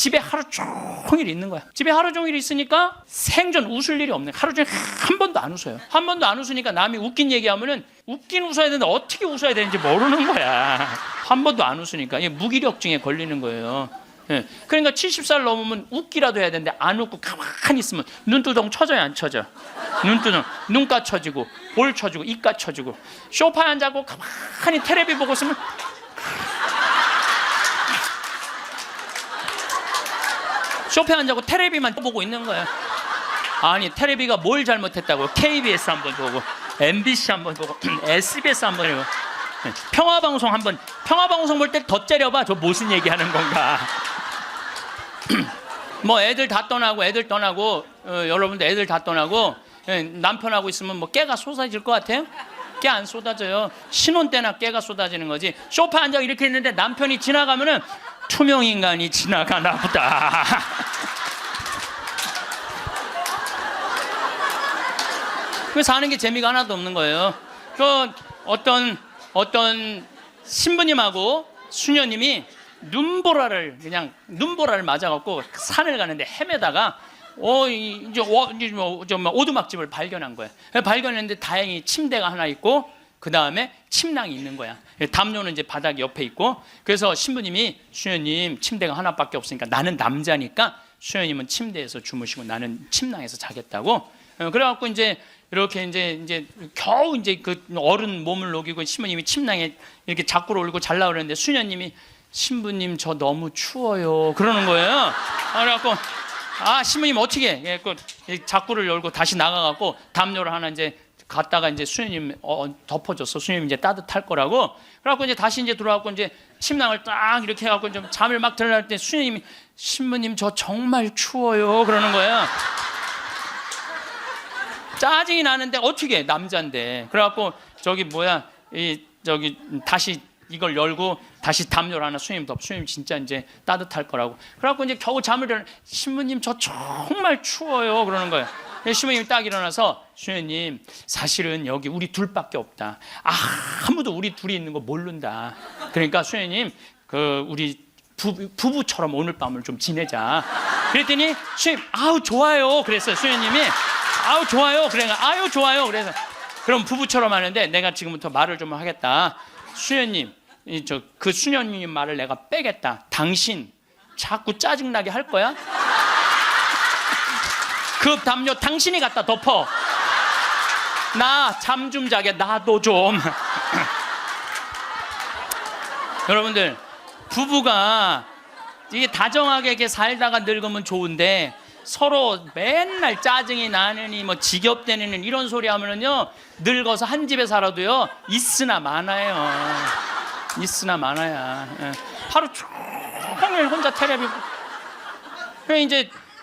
집에 하루 종일 있는 거야. 집에 하루 종일 있으니까 생전 웃을 일이 없네. 하루 종일 한 번도 안 웃어요. 한 번도 안 웃으니까 남이 웃긴 얘기하면은 웃긴 웃어야 되는데 어떻게 웃어야 되는지 모르는 거야. 한 번도 안 웃으니까. 이게 무기력증에 걸리는 거예요. 예. 그러니까 70살 넘으면 웃기라도 해야 되는데 안 웃고 가만히 있으면 눈두덩 쳐져요, 안 쳐져? 눈두덩, 눈가 쳐지고 볼 쳐지고 입가 쳐지고. 소파에 앉아고 가만히 텔레비 보고 있으면 소파에 앉아고 텔레비만 보고 있는 거예요. 아니 텔레비가 뭘 잘못했다고? KBS 한번 보고 MBC 한번 보고 SBS 한번 보고 평화방송 한번, 평화방송 볼 때 더 째려봐. 저 무슨 얘기하는 건가. 뭐 애들 다 떠나고 여러분들 애들 다 떠나고 남편하고 있으면 뭐 깨가 쏟아질 것 같아요? 깨 안 쏟아져요. 신혼 때나 깨가 쏟아지는 거지. 소파에 앉아 이렇게 있는데 남편이 지나가면은 투명인간이 지나가나 보다. 그 사는 게 재미가 하나도 없는 거예요. 그 어떤 신부님하고 수녀님이 눈보라를 맞아갖고 산을 가는데 헤매다가 이제 오두막집을 발견한 거예요. 발견했는데 다행히 침대가 하나 있고 그 다음에 침낭이 있는 거야. 담요는 이제 바닥 옆에 있고. 그래서 신부님이 수녀님 침대가 하나밖에 없으니까 나는 남자니까 수녀님은 침대에서 주무시고 나는 침낭에서 자겠다고. 그래갖고 이제 이렇게 이제 겨우 이제 그 어른 몸을 녹이고 신부님이 침낭에 이렇게 자꾸로 올리고 잘라 그러는데 수녀님이 신부님 저 너무 추워요 그러는 거예요. 그래갖고 신부님 어떻게 해? 자꾸를 열고 다시 나가갖고 담요를 하나 이제 갔다가 이제 수녀님 덮어줬어. 수녀님 이제 따뜻할 거라고. 그래갖고 이제 다시 이제 들어와갖고 이제 침낭을 딱 이렇게 해갖고 좀 잠을 막 들어갈 때 수녀님이 신부님 저 정말 추워요 그러는 거예요. 짜증이 나는데 어떻게 해? 남자인데. 그래갖고 다시 이걸 열고 다시 담요를 하나 수녀님 덮어. 수녀님 진짜 이제 따뜻할 거라고. 그래갖고 이제 겨우 잠을 일어나. 신부님 저 정말 추워요 그러는 거예요. 신부님이 딱 일어나서 수녀님 사실은 여기 우리 둘밖에 없다. 아무도 우리 둘이 있는 거 모른다. 그러니까 수녀님 우리 부부처럼 오늘 밤을 좀 지내자. 그랬더니 수녀님 아우 좋아요 그랬어요. 수녀님이 아우 좋아요. 그래 아유 좋아요. 그래서 그럼 부부처럼 하는데 내가 지금부터 말을 좀 하겠다. 수녀님 그 수녀님 말을 내가 빼겠다. 당신 자꾸 짜증나게 할 거야? 그 담요 당신이 갖다 덮어. 나 잠 좀 자게 나도 좀. 여러분들 부부가 이게 다정하게 이렇게 살다가 늙으면 좋은데 서로 맨날 짜증이 나느니 뭐 지겹대느니 이런 소리 하면은요 늙어서 한 집에 살아도요 있으나 많아요. 있으나 많아야. 하루 종일 혼자 텔레비.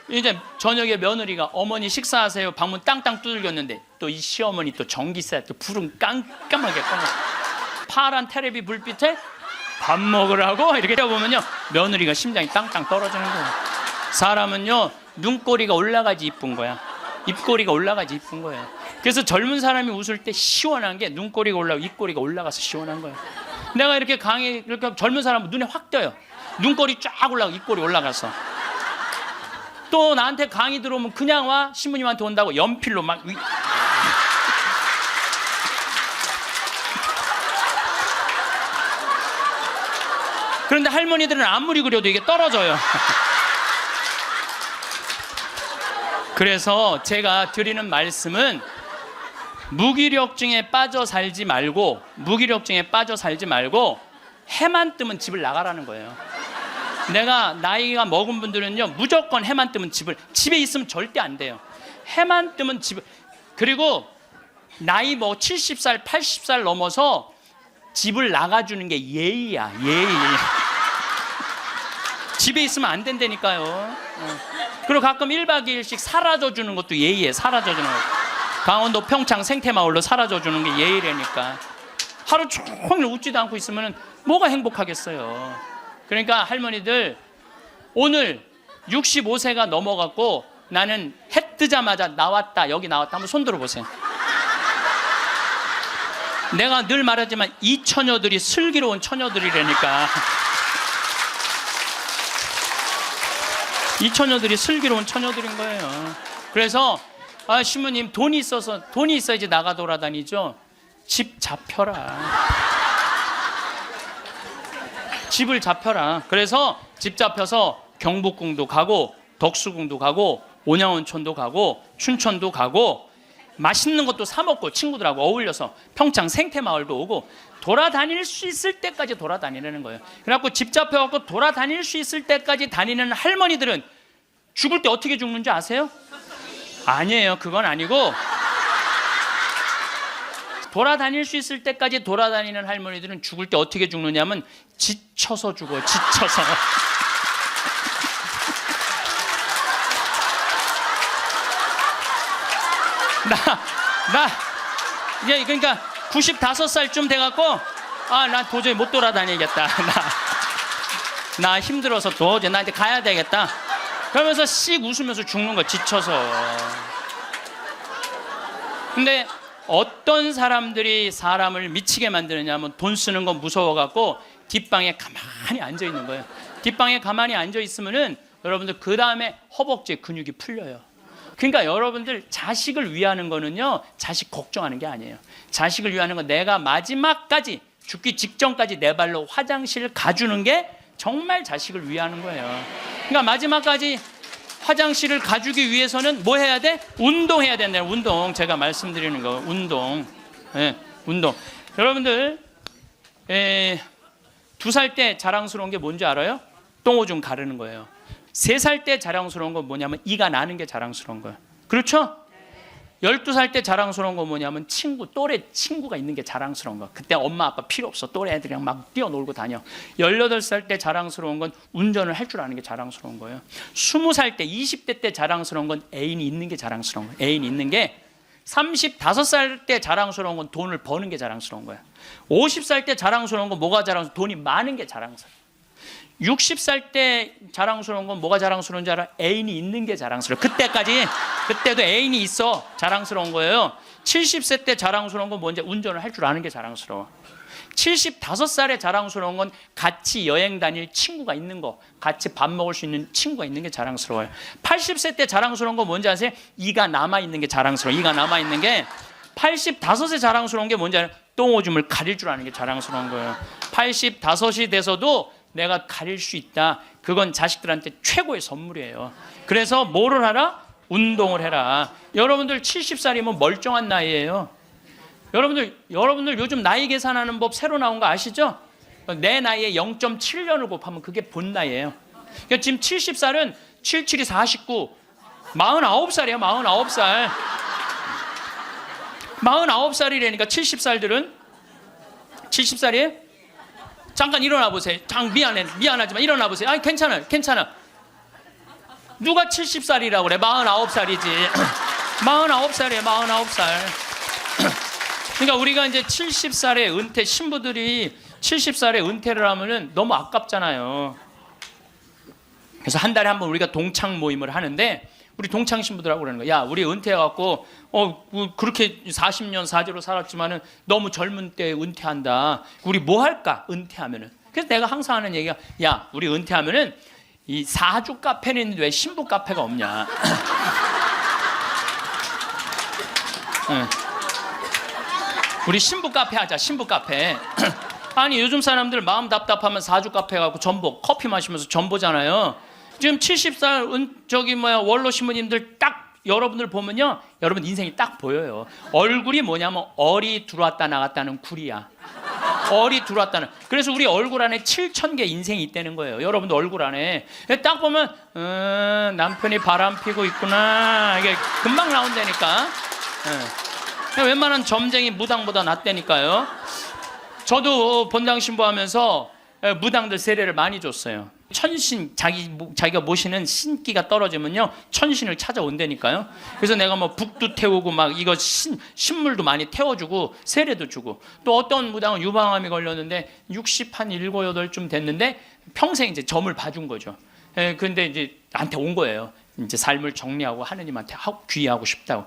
이제 저녁에 며느리가 어머니 식사하세요. 방문 땅땅 두들겼는데 또 이 시어머니 또 전기세 또 불은 깜깜하게 꺼내. 파란 텔레비 불빛에 밥 먹으라고 이렇게 보면요 며느리가 심장이 땅땅 떨어지는 거예요. 사람은요 눈꼬리가 올라가지 이쁜 거야. 입꼬리가 올라가지 이쁜 거예요. 그래서 젊은 사람이 웃을 때 시원한 게 눈꼬리가 올라가고 입꼬리가 올라가서 시원한 거예요. 내가 이렇게 이렇게 젊은 사람은 눈에 확 떠요. 눈꼬리 쫙 올라가고 입꼬리 올라가서. 또 나한테 강의 들어오면 그냥 와. 신부님한테 온다고 연필로 막. 그런데 할머니들은 아무리 그려도 이게 떨어져요. 그래서 제가 드리는 말씀은 무기력증에 빠져 살지 말고 해만 뜨면 집을 나가라는 거예요. 내가 나이가 먹은 분들은요 무조건 해만 뜨면 집에 있으면 절대 안 돼요. 해만 뜨면 그리고 나이 70살 80살 넘어서 집을 나가주는 게 예의야. 예의. 집에 있으면 안 된다니까요. 그리고 가끔 1박 2일씩 사라져주는 것도 예의에. 사라져주는 거. 강원도 평창 생태마을로 사라져주는 게 예의라니까. 하루 종일 웃지도 않고 있으면 뭐가 행복하겠어요. 그러니까 할머니들 오늘 65세가 넘어갔고 나는 해 뜨자마자 나왔다 여기 나왔다 한번 손 들어보세요. 내가 늘 말하지만 이 처녀들이 슬기로운 처녀들이라니까. 이 처녀들이 슬기로운 처녀들인 거예요. 그래서 신부님 돈이 있어야지 나가 돌아다니죠. 집 잡혀라. 집을 잡혀라. 그래서 집 잡혀서 경복궁도 가고 덕수궁도 가고 온양온천도 가고 춘천도 가고 맛있는 것도 사 먹고 친구들하고 어울려서 평창 생태마을도 오고 돌아다닐 수 있을 때까지 돌아다니는 거예요. 그래갖고 집 잡혀갖고 돌아다닐 수 있을 때까지 다니는 할머니들은 죽을 때 어떻게 죽는지 아세요? 아니에요. 그건 아니고 돌아다닐 수 있을 때까지 돌아다니는 할머니들은 죽을 때 어떻게 죽느냐면 지쳐서 죽어요. 지쳐서. 그러니까 95살쯤 돼갖고 나 도저히 못 돌아다니겠다. 나 힘들어서 도저히 나 이제 가야 되겠다. 그러면서 씩 웃으면서 죽는 거 지쳐서. 근데 어떤 사람들이 사람을 미치게 만드느냐면 돈 쓰는 거 무서워갖고 뒷방에 가만히 앉아 있는 거예요. 뒷방에 가만히 앉아 있으면은 여러분들 그 다음에 허벅지 근육이 풀려요. 그러니까 여러분들 자식을 위하는 거는요, 자식 걱정하는 게 아니에요. 자식을 위하는 건 내가 마지막까지 죽기 직전까지 내 발로 화장실 가주는 게 정말 자식을 위하는 거예요. 그러니까 마지막까지 화장실을 가주기 위해서는 뭐 해야 돼? 운동해야 된다. 운동. 제가 말씀드리는 거 운동. 운동. 여러분들 2살 때 자랑스러운 게 뭔지 알아요? 똥오줌 가르는 거예요. 3살 때 자랑스러운 건 뭐냐면 이가 나는 게 자랑스러운 거예요. 그렇죠? 12살 때 자랑스러운 건 뭐냐면 또래 친구가 있는 게 자랑스러운 거예요. 그때 엄마 아빠 필요 없어. 또래 애들이랑 막 뛰어놀고 다녀. 18살 때 자랑스러운 건 운전을 할 줄 아는 게 자랑스러운 거예요. 20살 때 20대 때 자랑스러운 건 애인이 있는 게 자랑스러운 거예요. 애인이 있는 게 35살 때 자랑스러운 건 돈을 버는 게 자랑스러운 거예요. 50살 때 자랑스러운 건 뭐가 자랑스러운? 돈이 많은 게 자랑스러워요. 60살 때 자랑스러운 건 뭐가 자랑스러운지 알아? 애인이 있는 게 자랑스러워. 그때도 애인이 있어 자랑스러운 거예요. 70세 때 자랑스러운 건 뭔지? 운전을 할 줄 아는 게 자랑스러워. 75살에 자랑스러운 건 같이 여행 다닐 친구가 있는 거, 같이 밥 먹을 수 있는 친구가 있는 게 자랑스러워요. 80세 때 자랑스러운 건 뭔지 아세요? 이가 남아있는 게 자랑스러워. 이가 남아있는 게. 85세 자랑스러운 게 뭔지 알아요? 똥오줌을 가릴 줄 아는 게 자랑스러운 거예요. 85이 돼서도 내가 가릴 수 있다. 그건 자식들한테 최고의 선물이에요. 그래서 뭐를 하라? 운동을 해라. 여러분들 70살이면 멀쩡한 나이예요. 여러분들 요즘 나이 계산하는 법 새로 나온 거 아시죠? 내 나이에 0.7년을 곱하면 그게 본 나이예요. 그러니까 지금 70살은 77이 49, 49살이에요. 49살. 49살이라니까 70살들은 70살이에요? 잠깐 일어나 보세요. 미안하지만 일어나 보세요. 아니 괜찮아. 누가 70살이라고 그래? 49살이지. 49살이에요. 49살. 그러니까 우리가 이제 70살에 은퇴, 신부들이 70살에 은퇴를 하면은 너무 아깝잖아요. 그래서 한 달에 한 번 우리가 동창 모임을 하는데 우리 동창 신부들하고 그러는 거야. 야, 우리 은퇴해갖고 그렇게 40년 사제로 살았지만은 너무 젊은 때 은퇴한다. 우리 뭐 할까? 은퇴하면은. 그래서 내가 항상 하는 얘기가, 야, 우리 은퇴하면은 이 사주 카페는 있는데 왜 신부 카페가 없냐? 우리 신부 카페 하자. 신부 카페. 아니 요즘 사람들 마음 답답하면 사주 카페 가고 전보 커피 마시면서 전보잖아요. 지금 70살 원로 신부님들 딱 여러분들 보면요, 여러분 인생이 딱 보여요. 얼굴이 뭐냐면 얼이 들어왔다 나갔다는 굴이야. 얼이 들어왔다는. 그래서 우리 얼굴 안에 7,000개 인생이 있다는 거예요. 여러분들 얼굴 안에 딱 보면 남편이 바람 피고 있구나, 이게 금방 나온다니까. 웬만한 점쟁이 무당보다 낫다니까요. 저도 본당 신부하면서 무당들 세례를 많이 줬어요. 천신, 자기가 모시는 신기가 떨어지면요 천신을 찾아온다니까요. 그래서 내가 뭐 북도 태우고 막 이거 신물도 많이 태워주고 세례도 주고, 또 어떤 무당은 유방암이 걸렸는데 67, 8쯤 됐는데 평생 이제 점을 봐준 거죠. 근데 이제 나한테 온 거예요. 이제 삶을 정리하고 하느님한테 귀의하고 싶다고.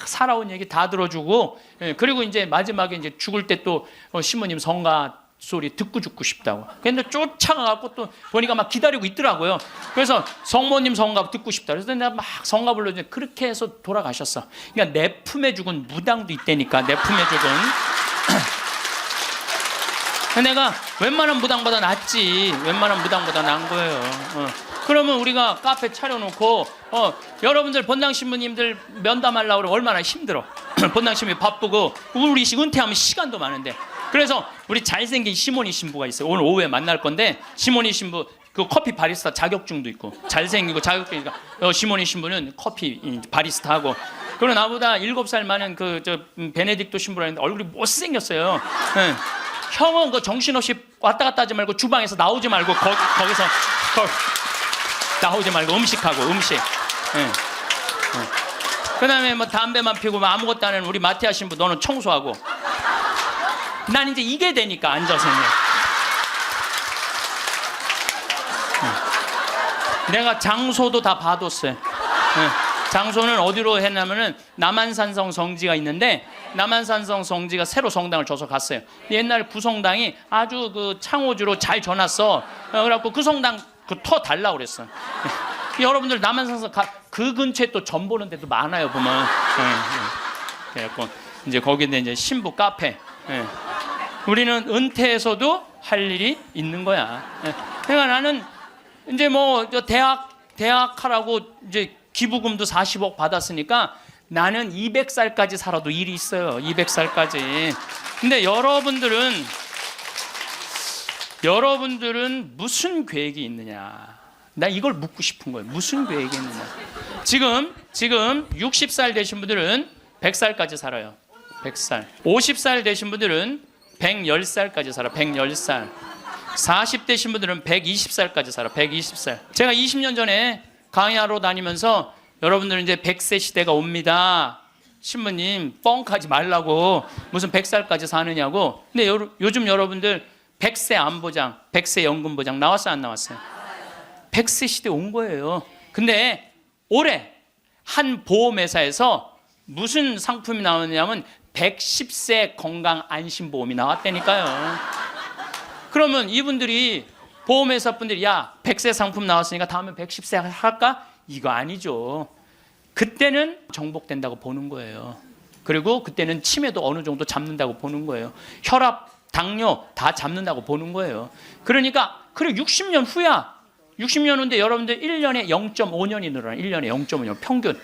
살아온 얘기 다 들어주고, 그리고 이제 마지막에 이제 죽을 때 또 신부님 성가 소리 듣고 죽고 싶다고. 근데 쫓아가갖고 또 보니까 막 기다리고 있더라고요. 그래서 성모님 성갑 듣고 싶다. 그래서 내가 막 성갑을 불러주는데 그렇게 해서 돌아가셨어. 그러니까 내 품에 죽은 무당도 있다니까. 내 품에 죽은. 내가 웬만한 무당보다 낫지. 웬만한 무당보다 나은 거예요. 그러면 우리가 카페 차려놓고 여러분들 본당 신부님들 면담하려고 그러면 얼마나 힘들어. 본당 신부님 바쁘고 우리 은퇴하면 시간도 많은데. 그래서 우리 잘생긴 시모니 신부가 있어요. 오늘 오후에 만날 건데 시모니 신부 그 커피 바리스타 자격증도 있고 잘생기고 자격증이니까 시모니 신부는 커피 바리스타 하고. 그리고 나보다 7살 많은 베네딕토 신부라는데 얼굴이 못생겼어요. 네. 형은 그 정신없이 왔다 갔다 하지 말고 주방에서 나오지 말고 거기서 나오지 말고 음식하고 음식. 네. 그다음에 뭐 담배만 피우고 뭐 아무것도 안 하는 우리 마티아 신부 너는 청소하고. 난 이제 이게 되니까 앉아서 내가 장소도 다 봐뒀어요. 장소는 어디로 했냐면은 남한산성 성지가 있는데 남한산성 성지가 새로 성당을 줘서 갔어요. 옛날 구성당이 아주 그 창호주로 잘 져놨어. 그래갖고 그 성당 터 달라고 그랬어. 여러분들 남한산성 그 근처에 또 점 보는 데도 많아요 보면. 그래갖고 이제 거기에 이제 신부 카페. 우리는 은퇴해서도 할 일이 있는 거야. 그러니까 나는 이제 뭐 대학 하라고 이제 기부금도 40억 받았으니까 나는 200살까지 살아도 일이 있어요. 200살까지. 근데 여러분들은 무슨 계획이 있느냐? 나 이걸 묻고 싶은 거예요. 무슨 계획이 있느냐? 지금 60살 되신 분들은 100살까지 살아요. 100살. 50살 되신 분들은 110살까지 살아. 110살. 40대신 분들은 120살까지 살아. 120살. 제가 20년 전에 강의하러 다니면서 여러분들은 이제 100세 시대가 옵니다. 신부님 뻥하지 말라고 무슨 100살까지 사느냐고. 근데 요즘 여러분들 100세 안보장, 100세 연금보장 나왔어요 안 나왔어요? 100세 시대 온 거예요. 근데 올해 한 보험회사에서 무슨 상품이 나왔냐면 110세 건강 안심보험이 나왔다니까요. 그러면 이분들이 보험회사 분들이 야 100세 상품 나왔으니까 다음에 110세 할까? 이거 아니죠. 그때는 정복된다고 보는 거예요. 그리고 그때는 치매도 어느 정도 잡는다고 보는 거예요. 혈압, 당뇨 다 잡는다고 보는 거예요. 그러니까 그래 60년 후야. 60년 후인데 여러분들 1년에 0.5년이 늘어나. 1년에 0.5년 평균.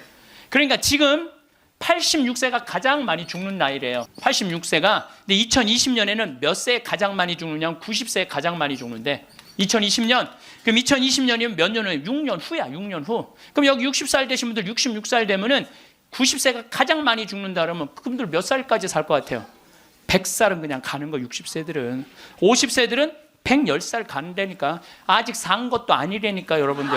그러니까 지금 86세가 가장 많이 죽는 나이래요. 86세가. 근데 2020년에는 몇 세에 가장 많이 죽느냐면 90세에 가장 많이 죽는데 2020년. 그럼 2020년이면 몇 년 후에? 6년 후야. 6년 후. 그럼 여기 60살 되신 분들 66살 되면은 90세가 가장 많이 죽는다 그러면 그분들 몇 살까지 살 것 같아요? 100살은 그냥 가는 거 60세들은. 50세들은 110살 간다니까. 아직 산 것도 아니라니까 여러분들.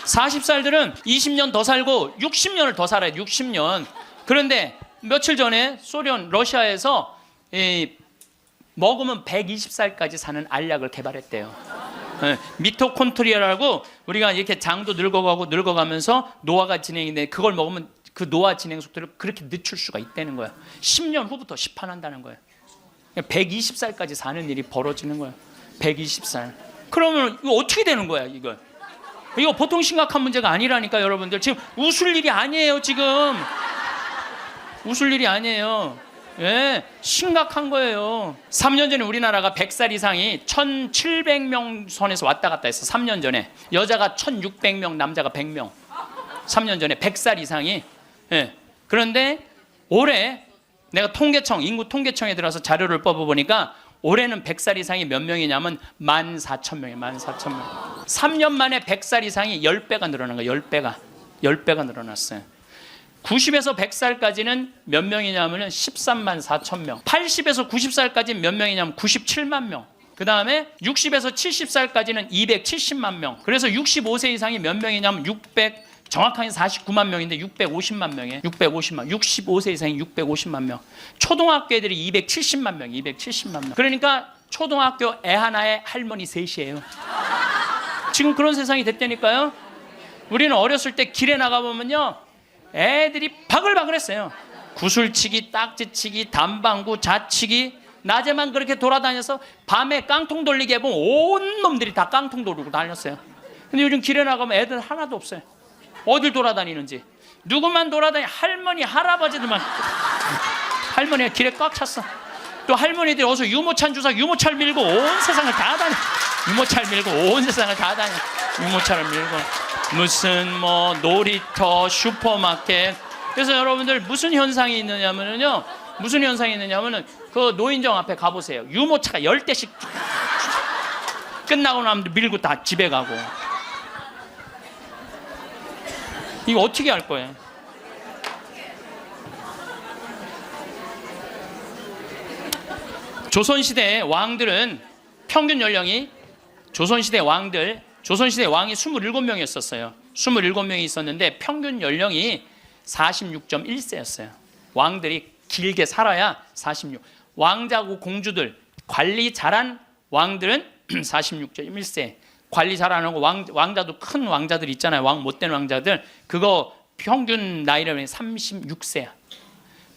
40살들은 20년 더 살고 60년을 더 살아요. 60년. 그런데 며칠 전에 소련 러시아에서 먹으면 120살까지 사는 알약을 개발했대요. 미토콘트리아라고 우리가 이렇게 장도 늙어가면서 노화가 진행인데 그걸 먹으면 그 노화 진행 속도를 그렇게 늦출 수가 있다는 거야. 10년 후부터 시판한다는 거야. 120살까지 사는 일이 벌어지는 거야. 120살. 그러면 이거 어떻게 되는 거야, 이거? 이거 보통 심각한 문제가 아니라니까 여러분들. 지금 웃을 일이 아니에요, 지금. 웃을 일이 아니에요. 예, 심각한 거예요. 3년 전에 우리나라가 100살 이상이 1,700명 선에서 왔다 갔다 했어. 3년 전에. 여자가 1,600명, 남자가 100명. 3년 전에 100살 이상이. 예. 그런데 올해 내가 인구 통계청에 들어서 자료를 뽑아보니까 올해는 100살 이상이 몇 명이냐면 14,000명이에요. 14,000명. 3년 만에 100살 이상이 10배가 늘어난 거예요. 10배가 늘어났어요. 90에서 100살까지는 몇 명이냐면 13만 4천 명. 80에서 90살까지는 몇 명이냐면 97만 명. 그 다음에 60에서 70살까지는 270만 명. 그래서 65세 이상이 몇 명이냐면 정확하게 49만 명인데 650만 명이에요. 65세 이상이 650만 명. 초등학교 애들이 270만 명, 270만 명. 그러니까 초등학교 애 하나에 할머니 셋이에요. 지금 그런 세상이 됐다니까요. 우리는 어렸을 때 길에 나가보면요. 애들이 바글바글했어요. 구슬치기, 딱지치기, 단방구, 자치기, 낮에만 그렇게 돌아다녀서 밤에 깡통 돌리게 해보면 온 놈들이 다 깡통 돌리고 다녔어요. 근데 요즘 길에 나가면 애들 하나도 없어요. 어딜 돌아다니는지. 누구만 돌아다니, 할머니 할아버지들만. 할머니가 길에 꽉 찼어. 또 할머니들이 어서 유모차 주사 유모차를 밀고 온 세상을 다 다녀. 유모차를 밀고 온 세상을 다 다녀. 유모차를 밀고 무슨 뭐 놀이터, 슈퍼마켓. 그래서 여러분들 무슨 현상이 있느냐면요, 무슨 현상이 있느냐면은 그 노인정 앞에 가보세요. 유모차가 10대씩 끝나고 나면 밀고 다 집에 가고. 이거 어떻게 할 거예요? 조선시대 왕들은 평균 연령이, 조선시대 왕이 27명이었어요. 27명이 있었는데 평균 연령이 46.1세였어요. 왕들이 길게 살아야 46. 왕자고 공주들, 관리 잘한 왕들은 46.1세. 관리 잘 안 하고 왕자도 큰 왕자들 있잖아요. 왕 못된 왕자들. 그거 평균 나이는 36세야.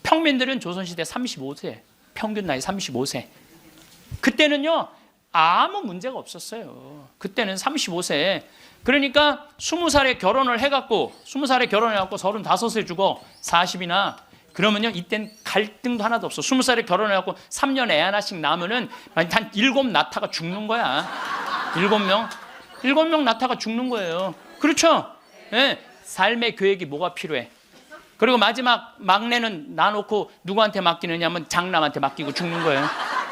평민들은 조선시대 35세. 평균 나이 35세. 그때는요, 아무 문제가 없었어요. 그때는 35세. 그러니까 20살에 결혼을 해갖고 35에 주고 40이나 그러면요, 이땐 갈등도 하나도 없어. 20살에 결혼해갖고 3년 애 하나씩 낳으면은 한 7 낳다가 죽는 거야. 7명 낳다가 죽는 거예요. 그렇죠? 네. 삶의 계획이 뭐가 필요해? 그리고 마지막 막내는 놔놓고 누구한테 맡기느냐면 장남한테 맡기고 죽는 거예요.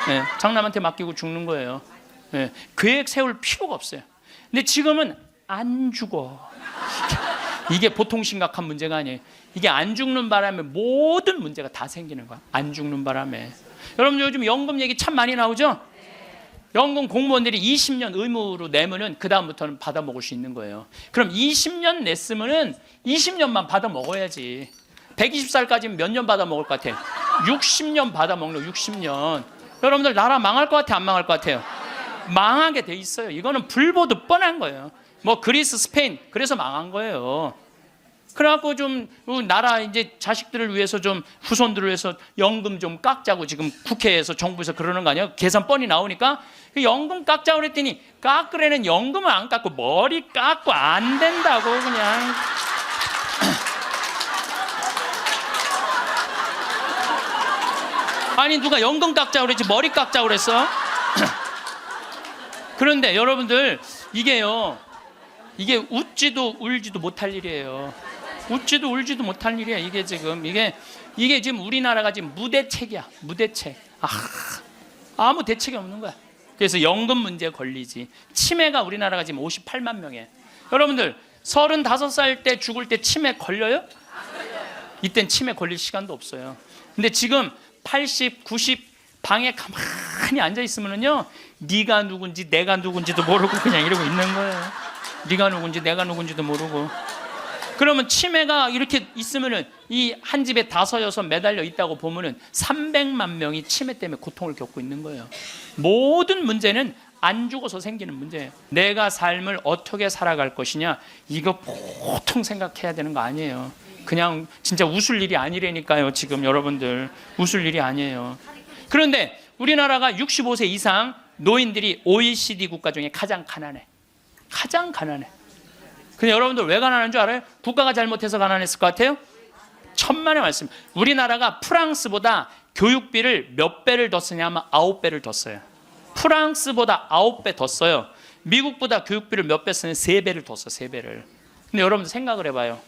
네. 장남한테 맡기고 죽는 거예요. 네. 계획 세울 필요가 없어요. 근데 지금은 안 죽어. 이게 보통 심각한 문제가 아니에요. 이게 안 죽는 바람에 모든 문제가 다 생기는 거야. 안 죽는 바람에. 여러분 요즘 연금 얘기 참 많이 나오죠? 연금 공무원들이 20년 의무로 내면은 그 다음부터는 받아 먹을 수 있는 거예요. 그럼 20년 냈으면은 20년만 받아 먹어야지. 120살까지는 몇 년 받아 먹을 것 같아요? 60년 받아 먹는 거. 60년. 여러분들 나라 망할 것 같아요? 안 망할 것 같아요? 망하게 돼 있어요. 이거는 불보듯 뻔한 거예요. 뭐 그리스, 스페인 그래서 망한 거예요. 그래갖고 좀 나라 이제 자식들을 위해서 좀 후손들을 위해서 연금 좀 깎자고 지금 국회에서 정부에서 그러는 거 아니에요? 계산 뻔히 나오니까 그 연금 깎자고 그랬더니 깎으려는 연금을 안 깎고 머리 깎고 안 된다고 그냥. 아니 누가 연금 깎자고 그랬지 머리 깎자고 그랬어? 그런데 여러분들 이게요, 이게 웃지도 울지도 못할 일이에요. 웃지도 울지도 못할 일이야. 이게 지금 이게 지금 우리나라가 지금 무대책이야. 무대책. 아무 대책이 없는 거야. 그래서 연금 문제에 걸리지. 치매가 우리나라가 지금 58만 명이에요. 여러분들 35살 때 죽을 때 치매 걸려요? 이땐 치매 걸릴 시간도 없어요. 근데 지금 80, 90 방에 가만히 앉아 있으면은요, 네가 누군지 내가 누군지도 모르고 그냥 이러고 있는 거예요. 네가 누군지 내가 누군지도 모르고. 그러면 치매가 이렇게 있으면은 이 한 집에 5, 6 매달려 있다고 보면은 300만 명이 치매 때문에 고통을 겪고 있는 거예요. 모든 문제는 안 죽어서 생기는 문제예요. 내가 삶을 어떻게 살아갈 것이냐, 이거 보통 생각해야 되는 거 아니에요. 그냥 진짜 웃을 일이 아니라니까요. 지금 여러분들 웃을 일이 아니에요. 그런데 우리나라가 65세 이상 노인들이 OECD 국가 중에 가장 가난해. 가장 가난해. 근데 여러분들 왜 가난한 줄 알아요? 국가가 잘못해서 가난했을 것 같아요? 천만의 말씀. 우리나라가 프랑스보다 교육비를 몇 배를 더 쓰냐면 9배를 더 써요. 프랑스보다 9배 더 써요. 미국보다 교육비를 몇 배 쓰냐면 3배를 더 써. 3배를. 근데 여러분들 생각을 해봐요.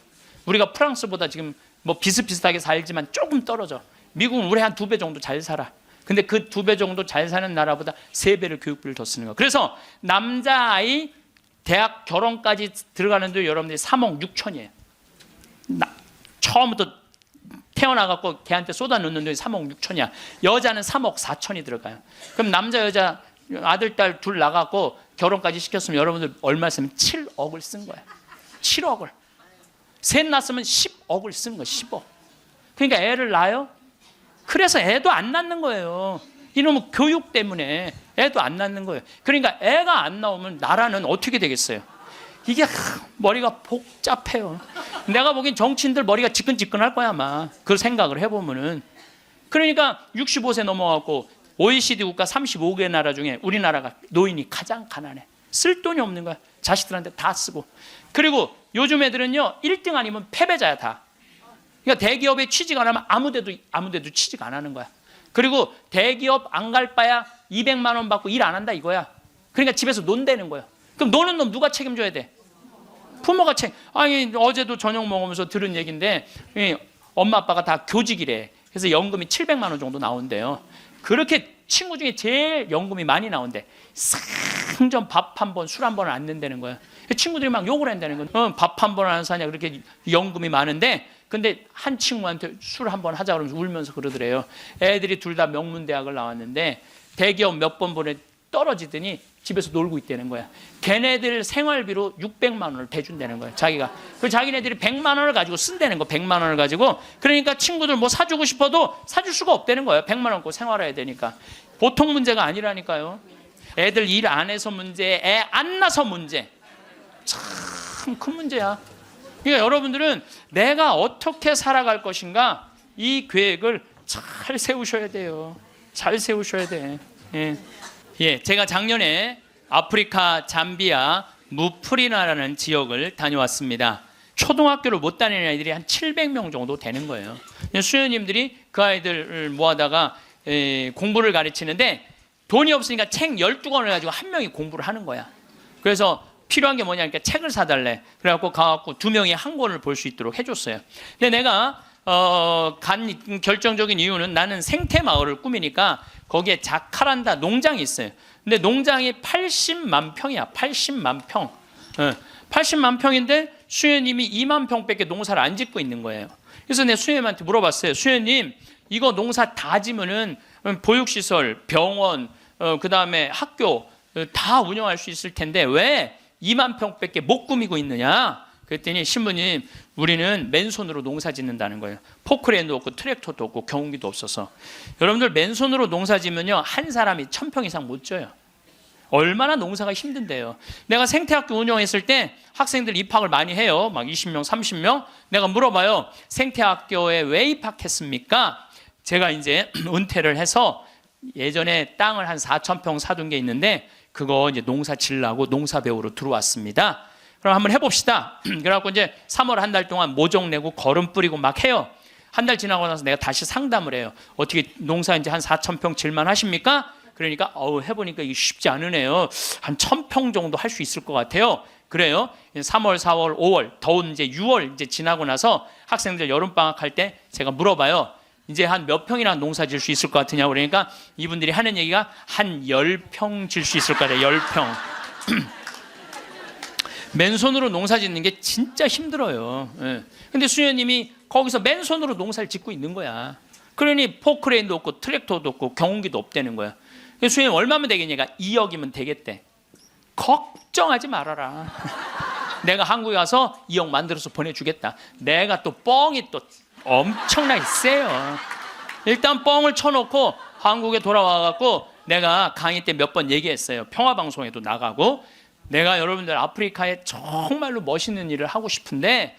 우리가 프랑스보다 지금 뭐 비슷비슷하게 살지만 조금 떨어져. 미국은 우리 한 2배 정도 잘 살아. 근데 그 2배 정도 잘 사는 나라보다 3배를 교육비를 더 쓰는 거야. 그래서 남자아이 대학 결혼까지 들어가는데 여러분들이 3억 6천이에요. 처음부터 태어나갖고 걔한테 쏟아 넣는 돈이 3억 6천이야. 여자는 3억 4천이 들어가요. 그럼 남자 여자 아들 딸 둘 나가고 결혼까지 시켰으면 여러분들 얼마 쓰면 7억을 쓴 거야. 7억을. 셋 낳았으면 10억을 쓴 거야. 10억. 그러니까 애를 낳아요. 그래서 애도 안 낳는 거예요. 이놈의 교육 때문에 애도 안 낳는 거예요. 그러니까 애가 안 나오면 나라는 어떻게 되겠어요? 이게 머리가 복잡해요. 내가 보기엔 정치인들 머리가 지끈지끈할 거야 아마. 그 생각을 해보면은. 그러니까 65세 넘어가고 OECD 국가 35개 나라 중에 우리나라가 노인이 가장 가난해. 쓸 돈이 없는 거야. 자식들한테 다 쓰고. 그리고 요즘 애들은요 1등 아니면 패배자야 다. 그러니까 대기업에 취직 안 하면 아무데도 취직 안 하는 거야. 그리고 대기업 안 갈 바야 200만 원 받고 일 안 한다 이거야. 그러니까 집에서 논다는 거야. 그럼 노는 놈 누가 책임져야 돼? 부모가 아니 어제도 저녁 먹으면서 들은 얘기인데 엄마 아빠가 다 교직이래. 그래서 연금이 700만 원 정도 나온대요. 그렇게 친구 중에 제일 연금이 많이 나온대. 상전 밥 한 번, 술 한 번을 안 낸다는 거야. 친구들이 막 욕을 한다는 거야. 밥 한 번 안 사냐 그렇게 연금이 많은데, 근데 한 친구한테 술 한 번 하자 그러면서 울면서 그러더래요. 애들이 둘 다 명문대학을 나왔는데 대기업 몇 번 보내 떨어지더니 집에서 놀고 있다는 거야. 걔네들 생활비로 600만 원을 대준다는 거야. 자기가. 그 자기네들이 100만 원을 가지고 쓴다는 거. 100만 원을 가지고. 그러니까 친구들 뭐 사주고 싶어도 사줄 수가 없다는 거예요. 100만 원 갖고 생활해야 되니까. 보통 문제가 아니라니까요. 애들 일 안 해서 문제, 애 안 낳아서 문제. 참 큰 문제야. 그러니까 여러분들은 내가 어떻게 살아갈 것인가 이 계획을 잘 세우셔야 돼요. 잘 세우셔야 돼. 예, 제가 작년에 아프리카 잠비아 무프리나라는 지역을 다녀왔습니다. 초등학교를 못 다니는 아이들이 한 700명 정도 되는 거예요. 수녀님들이 그 아이들을 모아다가 공부를 가르치는데 돈이 없으니까 책 12권을 가지고 한 명이 공부를 하는 거야. 그래서 필요한 게 뭐냐니까 책을 사달래. 그래갖고 가갖고 두 명이 한 권을 볼 수 있도록 해줬어요. 근데 내가 간 결정적인 이유는 나는 생태마을을 꾸미니까 거기에 자카란다 농장이 있어요. 근데 농장이 80만 평이야. 80만 평. 80만 평인데 수녀님이 2만 평밖에 농사를 안 짓고 있는 거예요. 그래서 내가 수녀님한테 물어봤어요. 수녀님, 이거 농사 다 지면은 보육시설, 병원, 그 다음에 학교 다 운영할 수 있을 텐데 왜 2만 평밖에 못 꾸미고 있느냐? 그랬더니 신부님, 우리는 맨손으로 농사 짓는다는 거예요. 포크레인도 없고 트랙터도 없고 경운기도 없어서. 여러분들 맨손으로 농사 지면요 한 사람이 1000평 이상 못 져요. 얼마나 농사가 힘든데요. 내가 생태학교 운영했을 때 학생들 입학을 많이 해요. 막 20명, 30명. 내가 물어봐요. 생태학교에 왜 입학했습니까? 제가 이제 은퇴를 해서 예전에 땅을 한 4,000평 사둔 게 있는데 그거 이제 농사 지으려고 농사 배우러 들어왔습니다. 그럼 한번 해봅시다. 그래갖고 이제 3월 한 달 동안 모종 내고 거름 뿌리고 막 해요. 한 달 지나고 나서 내가 다시 상담을 해요. 어떻게 농사 이제 한 4,000평 질만 하십니까? 그러니까 해보니까 이게 쉽지 않으네요. 한 1,000평 정도 할 수 있을 것 같아요. 그래요. 3월, 4월, 5월, 더운 이제 6월 이제 지나고 나서 학생들 여름방학 할 때 제가 물어봐요. 이제 한 몇 평이나 농사 질 수 있을 것 같으냐고. 그러니까 이분들이 하는 얘기가 한 10평 질 수 있을 것 같아요. 10평. 맨손으로 농사 짓는 게 진짜 힘들어요. 근데 수녀님이 거기서 맨손으로 농사를 짓고 있는 거야. 그러니 포크레인도 없고 트랙터도 없고 경운기도 없다는 거야. 수녀님 얼마면 되겠냐가 2억이면 되겠대. 걱정하지 말아라. 내가 한국에 가서 2억 만들어서 보내주겠다. 내가 또 뻥이 또 엄청나게 세요. 일단 뻥을 쳐놓고 한국에 돌아와갖고 내가 강의 때 몇 번 얘기했어요. 평화방송에도 나가고 내가 여러분들 아프리카에 정말로 멋있는 일을 하고 싶은데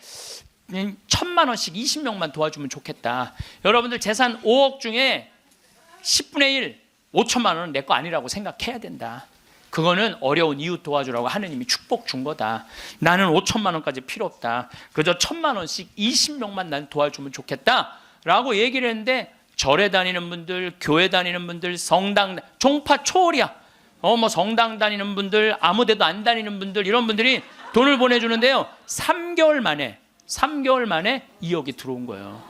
1,000만 원씩 20명만 도와주면 좋겠다. 여러분들 재산 5억 중에 10분의 1, 5천만 원은 내 거 아니라고 생각해야 된다. 그거는 어려운 이웃 도와주라고 하느님이 축복 준 거다. 나는 5천만 원까지 필요 없다. 그저 1,000만 원씩 20명만 난 도와주면 좋겠다 라고 얘기를 했는데 절에 다니는 분들, 교회 다니는 분들, 성당, 종파 초월이야. 뭐 성당 다니는 분들, 아무 데도 안 다니는 분들, 이런 분들이 돈을 보내주는데요 3개월 만에 2억이 들어온 거예요.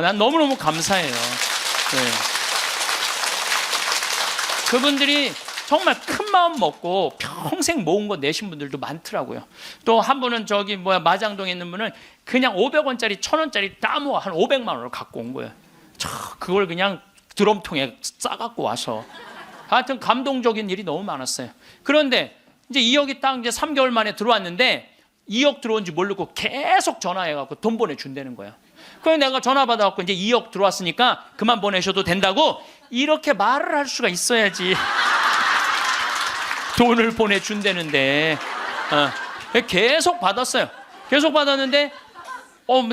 난 너무너무 감사해요. 네. 그분들이 정말 큰 마음 먹고 평생 모은 거 내신 분들도 많더라고요. 또 한 분은 마장동에 있는 분은 그냥 500원짜리 1,000원짜리 다 모아 한 500만 원을 갖고 온 거예요. 그걸 그냥 드럼통에 싸갖고 와서. 하여튼 감동적인 일이 너무 많았어요. 그런데 이제 2억이 딱 이제 3개월 만에 들어왔는데 2억 들어온지 모르고 계속 전화해갖고 돈 보내준다는 거야. 그래서 내가 전화 받아갖고 이제 2억 들어왔으니까 그만 보내셔도 된다고 이렇게 말을 할 수가 있어야지. 돈을 보내준다는데 계속 받았어요. 계속 받았는데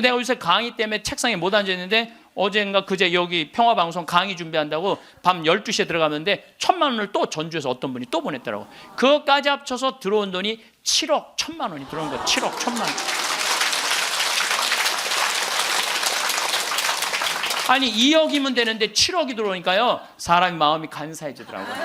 내가 요새 강의 때문에 책상에 못 앉아있는데 어젠가 그제 여기 평화방송 강의 준비한다고 밤 12시에 들어가는데 1,000만 원을 또 전주에서 어떤 분이 또 보냈더라고. 그것까지 합쳐서 들어온 돈이 7억 1,000만 원이 들어온 거야. 7억 1,000만 원. 아니 2억이면 되는데 7억이 들어오니까요, 사람이 마음이 간사해지더라고요.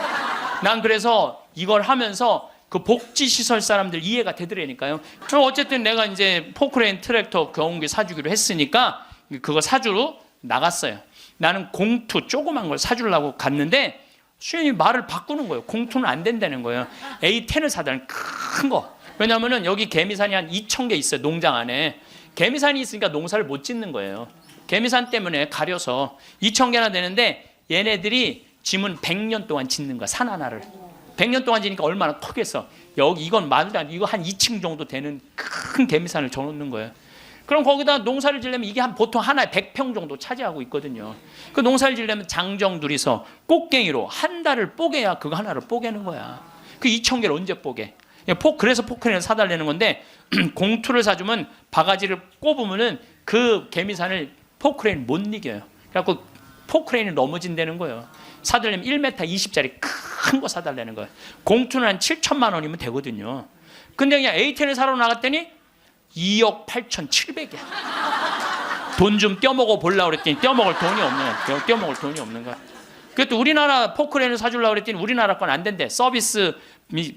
난 그래서 이걸 하면서 그 복지시설 사람들 이해가 되더라니까요. 그럼 어쨌든 내가 이제 포크레인 트랙터 경운기 사주기로 했으니까 그거 사주러 나갔어요. 나는 공투 조그만 걸 사주려고 갔는데 수현이 말을 바꾸는 거예요. 공투는 안 된다는 거예요. A10을 사달라는 큰 거. 왜냐하면 여기 개미산이 한 2,000개 있어요. 농장 안에. 개미산이 있으니까 농사를 못 짓는 거예요. 개미산 때문에 가려서 2,000개나 되는데 얘네들이 짐은 100년 동안 짓는 거야. 산 하나를. 100년 동안 지니까 얼마나 크겠어. 여기 이건 말도 안 돼. 이거 한 2층 정도 되는 큰 개미산을 져놓는 거예요. 그럼 거기다 농사를 지려면 이게 한 보통 하나에 100평 정도 차지하고 있거든요. 그 농사를 지려면 장정 둘이서 꽃갱이로 한 달을 뽀개야 그거 하나를 뽀개는 거야. 그 2,000개를 언제 뽀개? 그래서 포크레인을 사달라는 건데 공투를 사주면 바가지를 꼽으면은 그 개미산을 포크레인 못 이겨요. 그래갖고 포크레인이 넘어진다는 거예요. 사달라면 1m 20짜리 큰 거 사달라는 거예요. 공투는 한 7,000만 원이면 되거든요. 근데 그냥 A10을 사러 나갔더니 2억 8,700이야. 돈 좀 떼어먹어 보려고 그랬더니 떼어먹을 돈이 없는 거야. 떼어먹을 돈이 없는 거야. 그것도 우리나라 포크레인을 사주려고 그랬더니 우리나라 건 안 된대. 서비스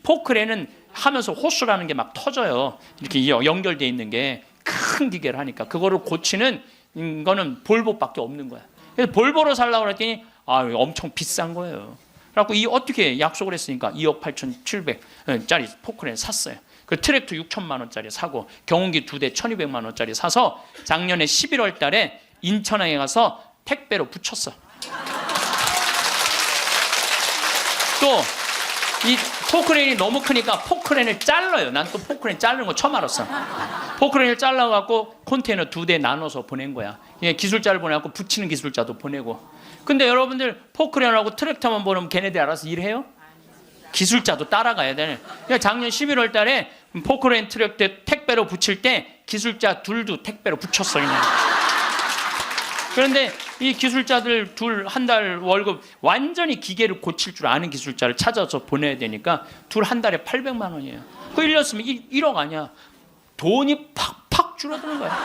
포크레인은 하면서 호수라는 게 막 터져요. 이렇게 연결돼 있는 게 큰 기계를 하니까 그거를 고치는 거는 볼보밖에 없는 거야. 그래서 볼보로 살려고 그랬더니 엄청 비싼 거예요. 그래갖고 어떻게 약속을 했으니까 2억 8,700짜리 포크레인 샀어요. 그 트랙터 6,000만 원짜리 사고 경운기 2대 1,200만 원짜리 사서 작년에 11월 달에 인천항에 가서 택배로 붙였어. 또 이 포크레인이 너무 크니까 포크레인을 잘라요. 난 또 포크레인 자르는 거 처음 알았어. 포크레인을 잘라갖고 컨테이너 2대 나눠서 보낸 거야. 기술자를 보내갖고 붙이는 기술자도 보내고. 근데 여러분들 포크레인하고 트랙터만 보면 걔네들이 알아서 일해요? 기술자도 따라가야 되네. 작년 11월 달에 포크레인 트랙터 택배로 붙일 때 기술자 둘도 택배로 붙였어. 그냥. 그런데 이 기술자들 둘 한 달 월급 완전히 기계를 고칠 줄 아는 기술자를 찾아서 보내야 되니까 둘 한 달에 800만 원이에요. 그 1년 쓰면 1억 아니야. 돈이 팍팍 줄어드는 거야.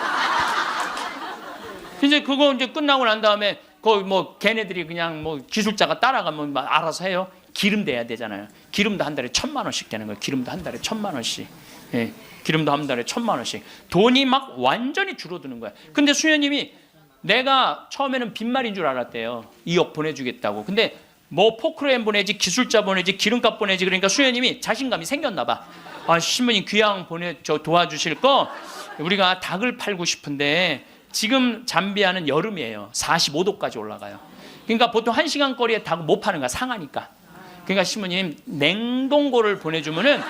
이제 그거 이제 끝나고 난 다음에 거기 뭐 걔네들이 그냥 뭐 기술자가 따라가면 막 알아서 해요. 기름 대야 되잖아요. 기름도 한 달에 1,000만 원씩 되는 거예요. 기름도 한 달에 1,000만 원씩. 예, 기름도 한 달에 1,000만 원씩. 돈이 막 완전히 줄어드는 거야. 근데 수녀님이 내가 처음에는 빈말인 줄 알았대요. 2억 보내주겠다고. 근데 뭐 포크레인 보내지, 기술자 보내지, 기름값 보내지. 그러니까 수녀님이 자신감이 생겼나 봐. 신부님 귀양 도와주실 거 우리가 닭을 팔고 싶은데 지금 잠비아는 여름이에요. 45도까지 올라가요. 그러니까 보통 1시간 거리에 닭을 못 파는 거야. 상하니까. 그러니까 신부님 냉동고를 보내주면은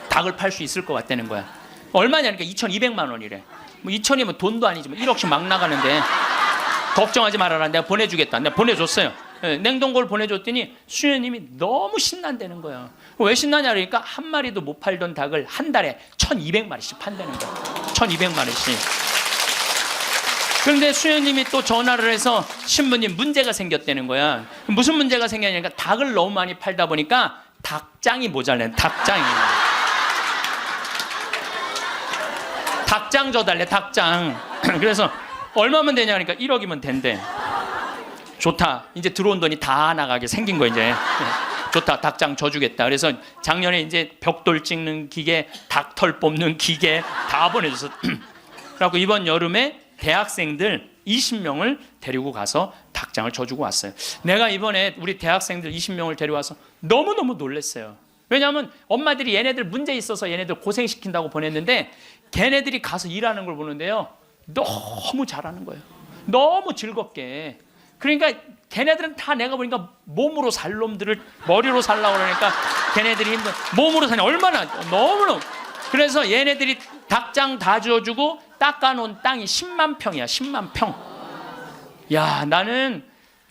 닭을 팔 수 있을 것 같다는 거야. 얼마냐니까 2,200만 원이래. 뭐 2,000이면 돈도 아니지만 1억씩 막 나가는데 걱정하지 말아라. 내가 보내주겠다. 내가 보내줬어요. 냉동고를 보내줬더니 수녀님이 너무 신난다는 거예요. 왜 신나냐 그러니까 한 마리도 못 팔던 닭을 한 달에 1,200마리씩 판다는 거예요. 1,200마리씩. 그런데 수녀님이 또 전화를 해서 신부님 문제가 생겼다는 거야. 무슨 문제가 생겼냐니까 닭을 너무 많이 팔다 보니까 닭장이 모자라는 닭장이. 닭장 줘달래. 닭장. 그래서 얼마면 되냐 그러니까 1억이면 된대. 좋다. 이제 들어온 돈이 다 나가게 생긴 거 이제. 좋다. 닭장 줘주겠다. 그래서 작년에 이제 벽돌 찍는 기계, 닭털 뽑는 기계 다 보내줘서. 그래갖고 이번 여름에 대학생들 20명을 데리고 가서 닭장을 줘주고 왔어요. 내가 이번에 우리 대학생들 20명을 데려와서 너무너무 놀랐어요. 왜냐하면 엄마들이 얘네들 문제 있어서 얘네들 고생시킨다고 보냈는데 걔네들이 가서 일하는 걸 보는데요. 너무 잘하는 거예요. 너무 즐겁게. 그러니까 걔네들은 다 내가 보니까 몸으로 살 놈들을 머리로 살라고 그러니까 걔네들이 힘든 몸으로 사냐 얼마나 너무너무. 그래서 얘네들이 닭장 다 줘주고 닦아놓은 땅이 10만 평이야. 10만 평. 야, 나는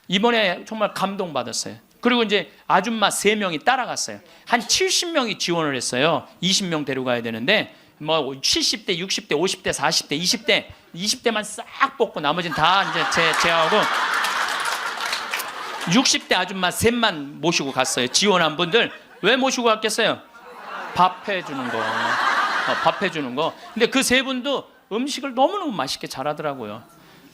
이번에 정말 감동받았어요. 그리고 이제 아줌마 3명이 따라갔어요. 한 70명이 지원을 했어요. 20명 데려가야 되는데 뭐 70대, 60대, 50대, 40대, 20대만 싹 뽑고 나머지는 다 이제 제하고 60대 아줌마 셋만 모시고 갔어요. 지원한 분들. 왜 모시고 갔겠어요? 밥 해주는 거. 밥 해주는 거. 근데 그 세 분도 음식을 너무너무 맛있게 잘하더라고요.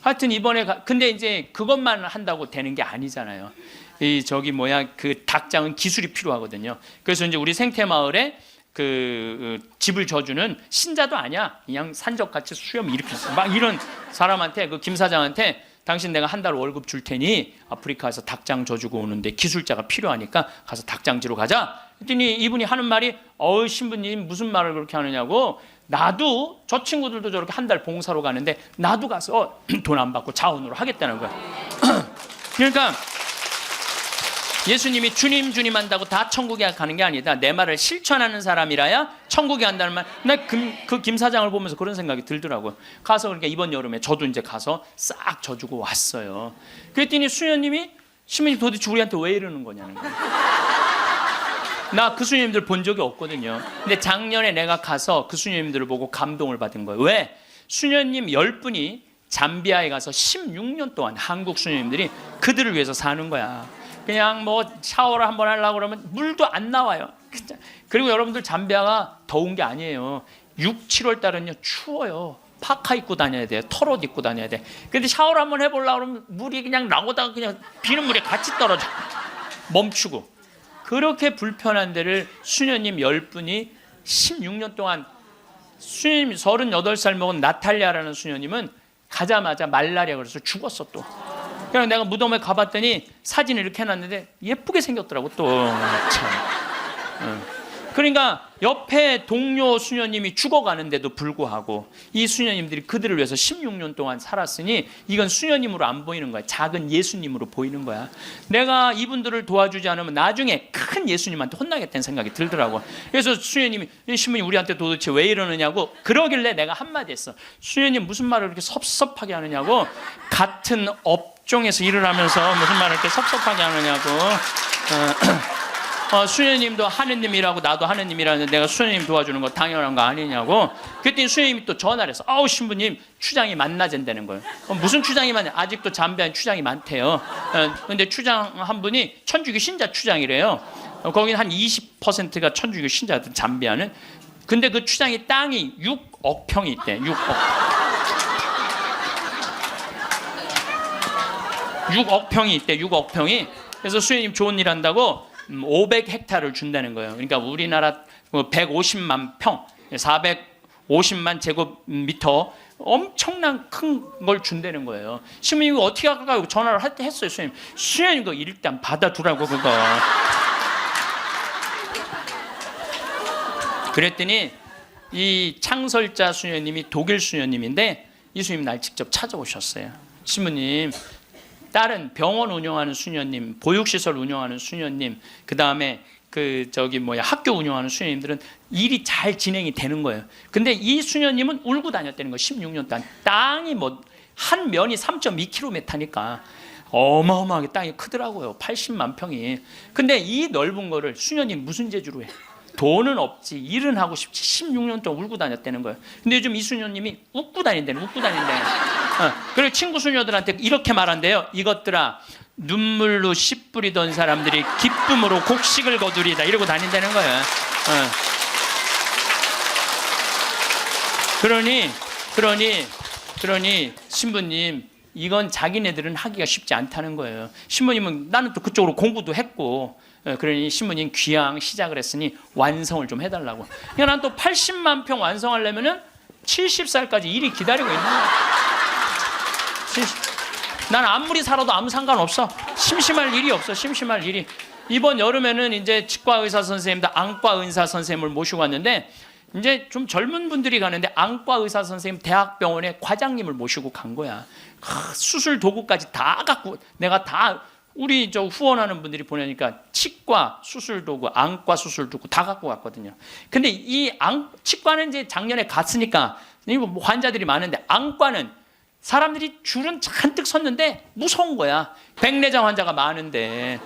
하여튼 이번에 근데 이제 그것만 한다고 되는 게 아니잖아요. 그 닭장은 기술이 필요하거든요. 그래서 이제 우리 생태마을에 그 집을 져주는 신자도 아니야. 그냥 산적같이 수염 이렇게 막 이런 사람한테, 그 김 사장한테 당신 내가 한 달 월급 줄 테니 아프리카에서 닭장 져주고 오는데 기술자가 필요하니까 가서 닭장지로 가자. 그랬더니 이분이 하는 말이 신부님 무슨 말을 그렇게 하느냐고. 나도 저 친구들도 저렇게 한 달 봉사로 가는데 나도 가서 돈 안 받고 자원으로 하겠다는 거야. 그러니까 예수님이 주님 주님 한다고 다 천국에 가는 게 아니다. 내 말을 실천하는 사람이라야 천국에 간다는 말. 나 그 김 사장을 보면서 그런 생각이 들더라고요. 가서 그러니까 이번 여름에 저도 이제 가서 싹 져주고 왔어요. 그랬더니 수녀님이 신부님 도대체 우리한테 왜 이러는 거냐는 거예요. 나 그 수녀님들 본 적이 없거든요. 근데 작년에 내가 가서 그 수녀님들을 보고 감동을 받은 거예요. 왜? 수녀님 10분이 잠비아에 가서 16년 동안 한국 수녀님들이 그들을 위해서 사는 거야. 그냥 뭐 샤워를 한번 하려고 그러면 물도 안 나와요. 그리고 여러분들 잠비아가 더운 게 아니에요. 6, 7월 달은요 추워요. 파카 입고 다녀야 돼. 털옷 입고 다녀야 돼. 근데 샤워를 한번 해보려고 그러면 물이 그냥 나오다가 그냥 비는 물에 같이 떨어져. 멈추고. 그렇게 불편한 데를 수녀님 10분이 16년 동안, 수녀님 38살 먹은 나탈리아라는 수녀님은 가자마자 말라리아 그래서 죽었어 또. 그래서 내가 무덤에 가봤더니 사진을 이렇게 해놨는데 예쁘게 생겼더라고 또. 참. 그러니까 옆에 동료 수녀님이 죽어가는데도 불구하고 이 수녀님들이 그들을 위해서 16년 동안 살았으니 이건 수녀님으로 안 보이는 거야. 작은 예수님으로 보이는 거야. 내가 이분들을 도와주지 않으면 나중에 큰 예수님한테 혼나겠다는 생각이 들더라고. 그래서 수녀님이, 신부님 우리한테 도대체 왜 이러느냐고 그러길래 내가 한마디 했어. 수녀님 무슨 말을 그렇게 섭섭하게 하느냐고. 같은 업종에서 일을 하면서 무슨 말을 이렇게 섭섭하게 하느냐고. 수녀님도 하느님이라고 나도 하느님이라는데 내가 수녀님 도와주는 거 당연한 거 아니냐고. 그랬더니 수녀님이 또 전화를 해서 신부님 추장이 만나잔다는 거예요. 무슨 추장이 많냐. 아직도 잠비아는 추장이 많대요. 근데 추장 한 분이 천주교 신자 추장이래요. 거기는 한 20%가 천주교 신자들 잠비아는. 근데 그 추장이 땅이 6억 평이 있대. 6억 평이 있대. 6억 평이. 그래서 수녀님 좋은 일 한다고 500헥타를 준다는 거예요. 그러니까 우리나라 150만 평, 450만 제곱미터 엄청난 큰 걸 준다는 거예요. 신부님 이거 어떻게 할까요? 전화를 했어요. 수녀님 이거 일단 받아두라고 그거. 그랬더니 이 창설자 수녀님이 독일 수녀님인데 이 수녀님 날 직접 찾아오셨어요. 신부님 다른 병원 운영하는 수녀님, 보육시설 운영하는 수녀님, 그 다음에 학교 운영하는 수녀님들은 일이 잘 진행이 되는 거예요. 근데 이 수녀님은 울고 다녔다는 거예요. 16년 동안. 땅이 한 면이 3.2km니까 어마어마하게 땅이 크더라고요. 80만 평이. 근데 이 넓은 거를 수녀님 무슨 재주로 해? 돈은 없지, 일은 하고 싶지. 16년 동안 울고 다녔다는 거예요. 근데 요즘 이 수녀님이 웃고 다닌다는. 그리고 친구 수녀들한테 이렇게 말한대요. 이것들아, 눈물로 씨 뿌리던 사람들이 기쁨으로 곡식을 거두리다. 이러고 다닌다는 거예요. 그러니 신부님 이건 자기네들은 하기가 쉽지 않다는 거예요. 신부님은 나는 또 그쪽으로 공부도 했고, 그러니 신부님 귀향 시작을 했으니 완성을 좀 해달라고. 그러니까 난 또 80만 평 완성하려면은 70살까지 일이 기다리고 있는 거야. 난 아무리 살아도 아무 상관없어. 심심할 일이 없어. 심심할 일이. 이번 여름에는 이제 치과 의사 선생님들, 안과 의사 선생님을 모시고 왔는데 이제 좀 젊은 분들이 가는데 안과 의사 선생님 대학병원에 과장님을 모시고 간 거야. 수술 도구까지 다 갖고 내가 다 우리 후원하는 분들이 보내니까 치과 수술 도구, 안과 수술 도구 다 갖고 갔거든요. 근데 이 치과는 이제 작년에 갔으니까 환자들이 많은데 안과는 사람들이 줄은 잔뜩 섰는데 무서운 거야. 백내장 환자가 많은데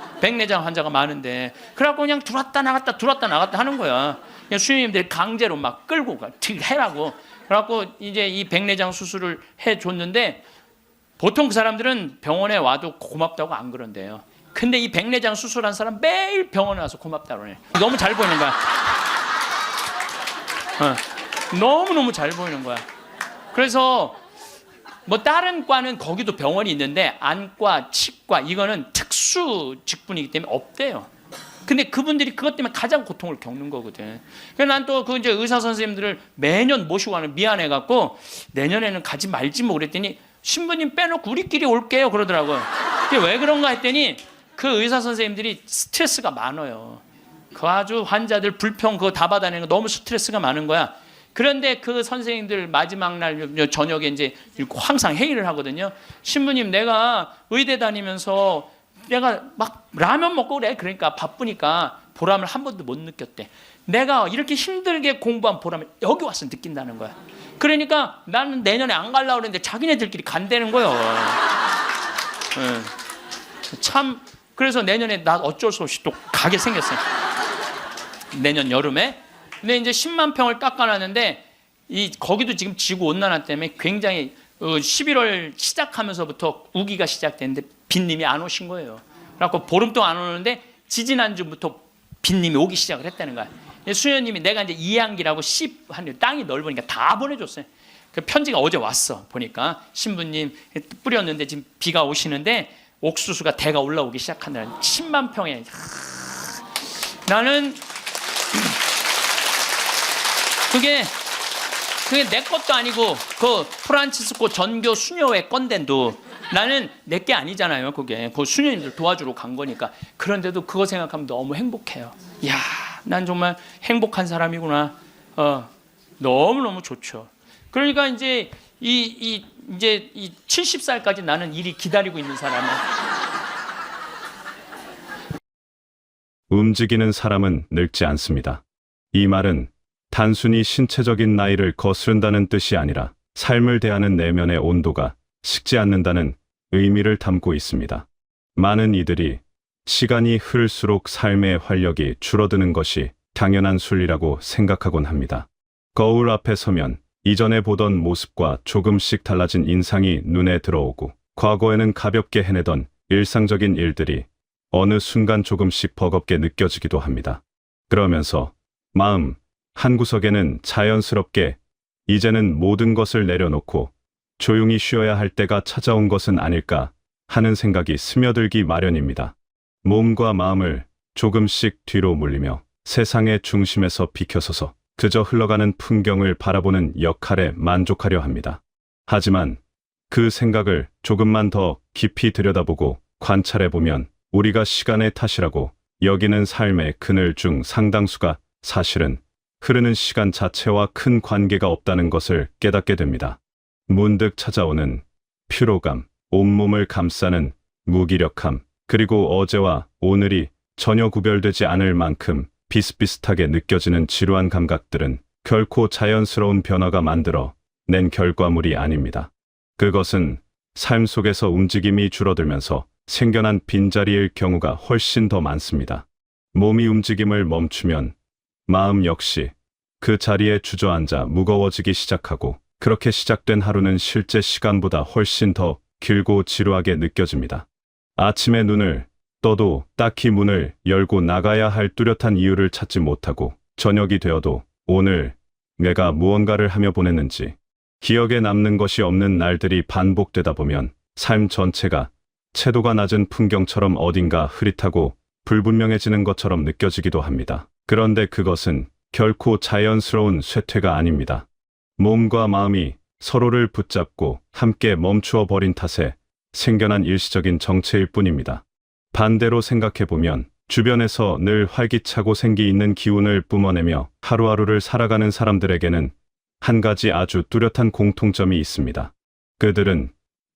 그래갖고 그냥 들어왔다 나갔다 하는 거야. 그러니까 수녀님들이 강제로 막 끌고 가, 해라고. 그래갖고 이제 이 백내장 수술을 해줬는데 보통 그 사람들은 병원에 와도 고맙다고 안 그런대요. 근데 이 백내장 수술한 사람 매일 병원에 와서 고맙다고 그래. 너무 잘 보이는 거야. 너무너무 잘 보이는 거야. 그래서 뭐 다른 과는 거기도 병원이 있는데 안과, 치과 이거는 특수 직군이기 때문에 없대요. 근데 그분들이 그것 때문에 가장 고통을 겪는 거거든. 그래서 난 또 그 이제 의사 선생님들을 매년 모시고 가는 미안해갖고 내년에는 가지 말지 뭐 그랬더니 신부님 빼놓고 우리끼리 올게요 그러더라고요. 그게 왜 그런가 했더니 그 의사 선생님들이 스트레스가 많아요. 그 아주 환자들 불평 그거 다 받아내는 거 너무 스트레스가 많은 거야. 그런데 그 선생님들 마지막 날 저녁에 이제 항상 회의를 하거든요. 신부님 내가 의대 다니면서 내가 막 라면 먹고 그래. 그러니까 바쁘니까 보람을 한 번도 못 느꼈대. 내가 이렇게 힘들게 공부한 보람을 여기 와서 느낀다는 거야. 그러니까 나는 내년에 안 가려고 그랬는데 자기네들끼리 간다는 거예요. 참 그래서 내년에 나 어쩔 수 없이 또 가게 생겼어요. 내년 여름에. 근데 이제 10만 평을 깎아놨는데 거기도 지금 지구 온난화 때문에 굉장히 11월 시작하면서부터 우기가 시작됐는데 빈님이 안 오신 거예요. 그래갖고 보름 동안 안 오는데 지지난주부터 빈님이 오기 시작을 했다는 거야. 수녀님이 내가 이제 이양기라고 한 땅이 넓으니까 다 보내줬어요. 그 편지가 어제 왔어. 보니까 신부님 뿌렸는데 지금 비가 오시는데 옥수수가 대가 올라오기 시작한다는 10만 평에. 나는 그게 내 것도 아니고 그 프란치스코 전교 수녀회 건데도 나는 내 게 아니잖아요. 그게 그 수녀님들 도와주러 간 거니까. 그런데도 그거 생각하면 너무 행복해요. 이야, 난 정말 행복한 사람이구나. 너무너무 좋죠. 그러니까 이제 이 70살까지 나는 일이 기다리고 있는 사람이야. 움직이는 사람은 늙지 않습니다. 이 말은 단순히 신체적인 나이를 거스른다는 뜻이 아니라 삶을 대하는 내면의 온도가 식지 않는다는 의미를 담고 있습니다. 많은 이들이 시간이 흐를수록 삶의 활력이 줄어드는 것이 당연한 순리라고 생각하곤 합니다. 거울 앞에 서면 이전에 보던 모습과 조금씩 달라진 인상이 눈에 들어오고 과거에는 가볍게 해내던 일상적인 일들이 어느 순간 조금씩 버겁게 느껴지기도 합니다. 그러면서 마음 한구석에는 자연스럽게 이제는 모든 것을 내려놓고 조용히 쉬어야 할 때가 찾아온 것은 아닐까 하는 생각이 스며들기 마련입니다. 몸과 마음을 조금씩 뒤로 물리며 세상의 중심에서 비켜서서 그저 흘러가는 풍경을 바라보는 역할에 만족하려 합니다. 하지만 그 생각을 조금만 더 깊이 들여다보고 관찰해보면 우리가 시간의 탓이라고 여기는 삶의 그늘 중 상당수가 사실은 흐르는 시간 자체와 큰 관계가 없다는 것을 깨닫게 됩니다. 문득 찾아오는 피로감, 온몸을 감싸는 무기력함, 그리고 어제와 오늘이 전혀 구별되지 않을 만큼 비슷비슷하게 느껴지는 지루한 감각들은 결코 자연스러운 변화가 만들어 낸 결과물이 아닙니다. 그것은 삶 속에서 움직임이 줄어들면서 생겨난 빈자리일 경우가 훨씬 더 많습니다. 몸이 움직임을 멈추면 마음 역시 그 자리에 주저앉아 무거워지기 시작하고 그렇게 시작된 하루는 실제 시간보다 훨씬 더 길고 지루하게 느껴집니다. 아침에 눈을 떠도 딱히 문을 열고 나가야 할 뚜렷한 이유를 찾지 못하고 저녁이 되어도 오늘 내가 무언가를 하며 보냈는지 기억에 남는 것이 없는 날들이 반복되다 보면 삶 전체가 채도가 낮은 풍경처럼 어딘가 흐릿하고 불분명해지는 것처럼 느껴지기도 합니다. 그런데 그것은 결코 자연스러운 쇠퇴가 아닙니다. 몸과 마음이 서로를 붙잡고 함께 멈추어 버린 탓에 생겨난 일시적인 정체일 뿐입니다. 반대로 생각해보면 주변에서 늘 활기차고 생기 있는 기운을 뿜어내며 하루하루를 살아가는 사람들에게는 한 가지 아주 뚜렷한 공통점이 있습니다. 그들은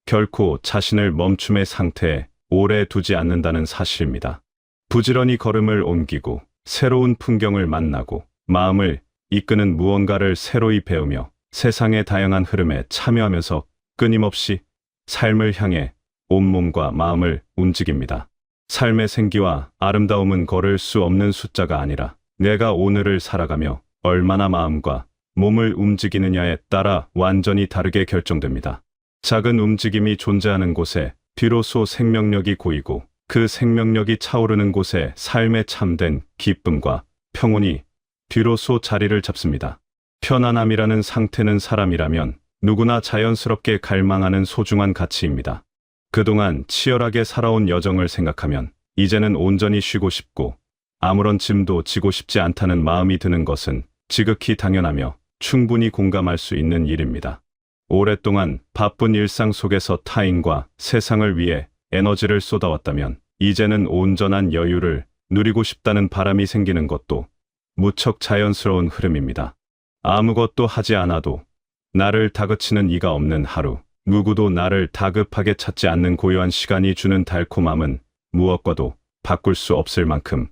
결코 자신을 멈춤의 상태에 오래 두지 않는다는 사실입니다. 부지런히 걸음을 옮기고 새로운 풍경을 만나고 마음을 이끄는 무언가를 새로이 배우며 세상의 다양한 흐름에 참여하면서 끊임없이 삶을 향해 온몸과 마음을 움직입니다. 삶의 생기와 아름다움은 걸을 수 없는 숫자가 아니라 내가 오늘을 살아가며 얼마나 마음과 몸을 움직이느냐에 따라 완전히 다르게 결정됩니다. 작은 움직임이 존재하는 곳에 비로소 생명력이 고이고 그 생명력이 차오르는 곳에 삶에 참된 기쁨과 평온이 비로소 자리를 잡습니다. 편안함이라는 상태는 사람이라면 누구나 자연스럽게 갈망하는 소중한 가치입니다. 그동안 치열하게 살아온 여정을 생각하면 이제는 온전히 쉬고 싶고 아무런 짐도 지고 싶지 않다는 마음이 드는 것은 지극히 당연하며 충분히 공감할 수 있는 일입니다. 오랫동안 바쁜 일상 속에서 타인과 세상을 위해 에너지를 쏟아왔다면 이제는 온전한 여유를 누리고 싶다는 바람이 생기는 것도 무척 자연스러운 흐름입니다. 아무것도 하지 않아도 나를 다그치는 이가 없는 하루, 누구도 나를 다급하게 찾지 않는 고요한 시간이 주는 달콤함은 무엇과도 바꿀 수 없을 만큼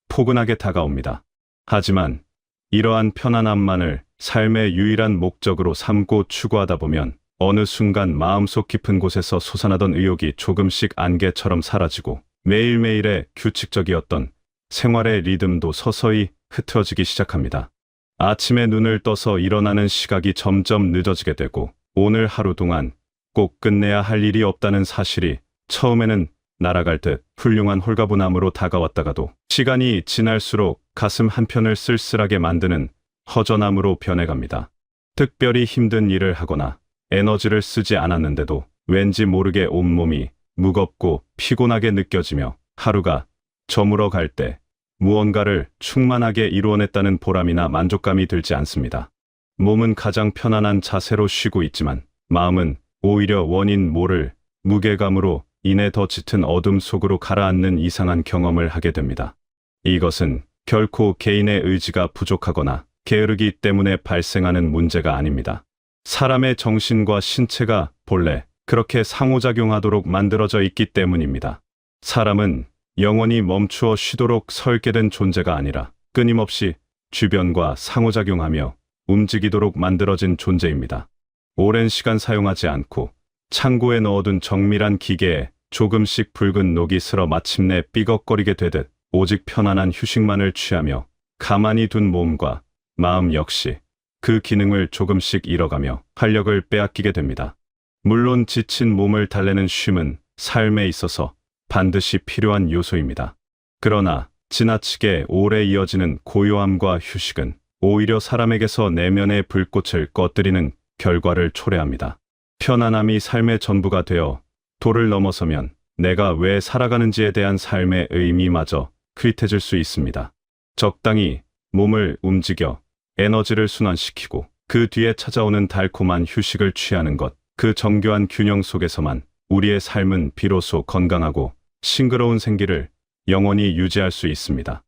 포근하게 다가옵니다. 하지만 이러한 편안함만을 삶의 유일한 목적으로 삼고 추구하다 보면 어느 순간 마음속 깊은 곳에서 솟아나던 의욕이 조금씩 안개처럼 사라지고 매일매일의 규칙적이었던 생활의 리듬도 서서히 흐트러지기 시작합니다. 아침에 눈을 떠서 일어나는 시각이 점점 늦어지게 되고 오늘 하루 동안 꼭 끝내야 할 일이 없다는 사실이 처음에는 날아갈 듯 훌륭한 홀가분함으로 다가왔다가도 시간이 지날수록 가슴 한편을 쓸쓸하게 만드는 허전함으로 변해갑니다. 특별히 힘든 일을 하거나 에너지를 쓰지 않았는데도 왠지 모르게 온몸이 무겁고 피곤하게 느껴지며 하루가 저물어 갈 때 무언가를 충만하게 이루어냈다는 보람이나 만족감이 들지 않습니다. 몸은 가장 편안한 자세로 쉬고 있지만 마음은 오히려 원인 모를 무게감으로 인해 더 짙은 어둠 속으로 가라앉는 이상한 경험을 하게 됩니다. 이것은 결코 개인의 의지가 부족하거나 게으르기 때문에 발생하는 문제가 아닙니다. 사람의 정신과 신체가 본래 그렇게 상호작용하도록 만들어져 있기 때문입니다. 사람은 영원히 멈추어 쉬도록 설계된 존재가 아니라 끊임없이 주변과 상호작용하며 움직이도록 만들어진 존재입니다. 오랜 시간 사용하지 않고 창고에 넣어둔 정밀한 기계에 조금씩 붉은 녹이 슬어 마침내 삐걱거리게 되듯 오직 편안한 휴식만을 취하며 가만히 둔 몸과 마음 역시 그 기능을 조금씩 잃어가며 활력을 빼앗기게 됩니다. 물론 지친 몸을 달래는 쉼은 삶에 있어서 반드시 필요한 요소입니다. 그러나 지나치게 오래 이어지는 고요함과 휴식은 오히려 사람에게서 내면의 불꽃을 꺼뜨리는 결과를 초래합니다. 편안함이 삶의 전부가 되어 도를 넘어서면 내가 왜 살아가는지에 대한 삶의 의미마저 흐릿해질 수 있습니다. 적당히 몸을 움직여 에너지를 순환시키고 그 뒤에 찾아오는 달콤한 휴식을 취하는 것, 그 정교한 균형 속에서만 우리의 삶은 비로소 건강하고 싱그러운 생기를 영원히 유지할 수 있습니다.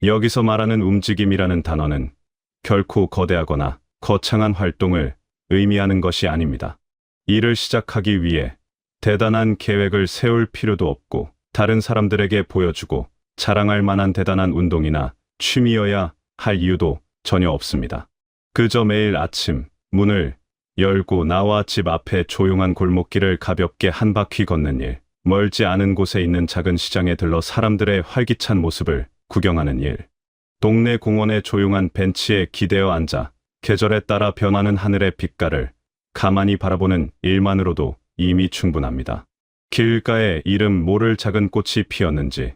여기서 말하는 움직임이라는 단어는 결코 거대하거나 거창한 활동을 의미하는 것이 아닙니다. 일을 시작하기 위해 대단한 계획을 세울 필요도 없고 다른 사람들에게 보여주고 자랑할 만한 대단한 운동이나 취미여야 할 이유도 전혀 없습니다. 그저 매일 아침 문을 열고 나와 집 앞에 조용한 골목길을 가볍게 한 바퀴 걷는 일, 멀지 않은 곳에 있는 작은 시장에 들러 사람들의 활기찬 모습을 구경하는 일, 동네 공원의 조용한 벤치에 기대어 앉아 계절에 따라 변하는 하늘의 빛깔을 가만히 바라보는 일만으로도 이미 충분합니다. 길가에 이름 모를 작은 꽃이 피었는지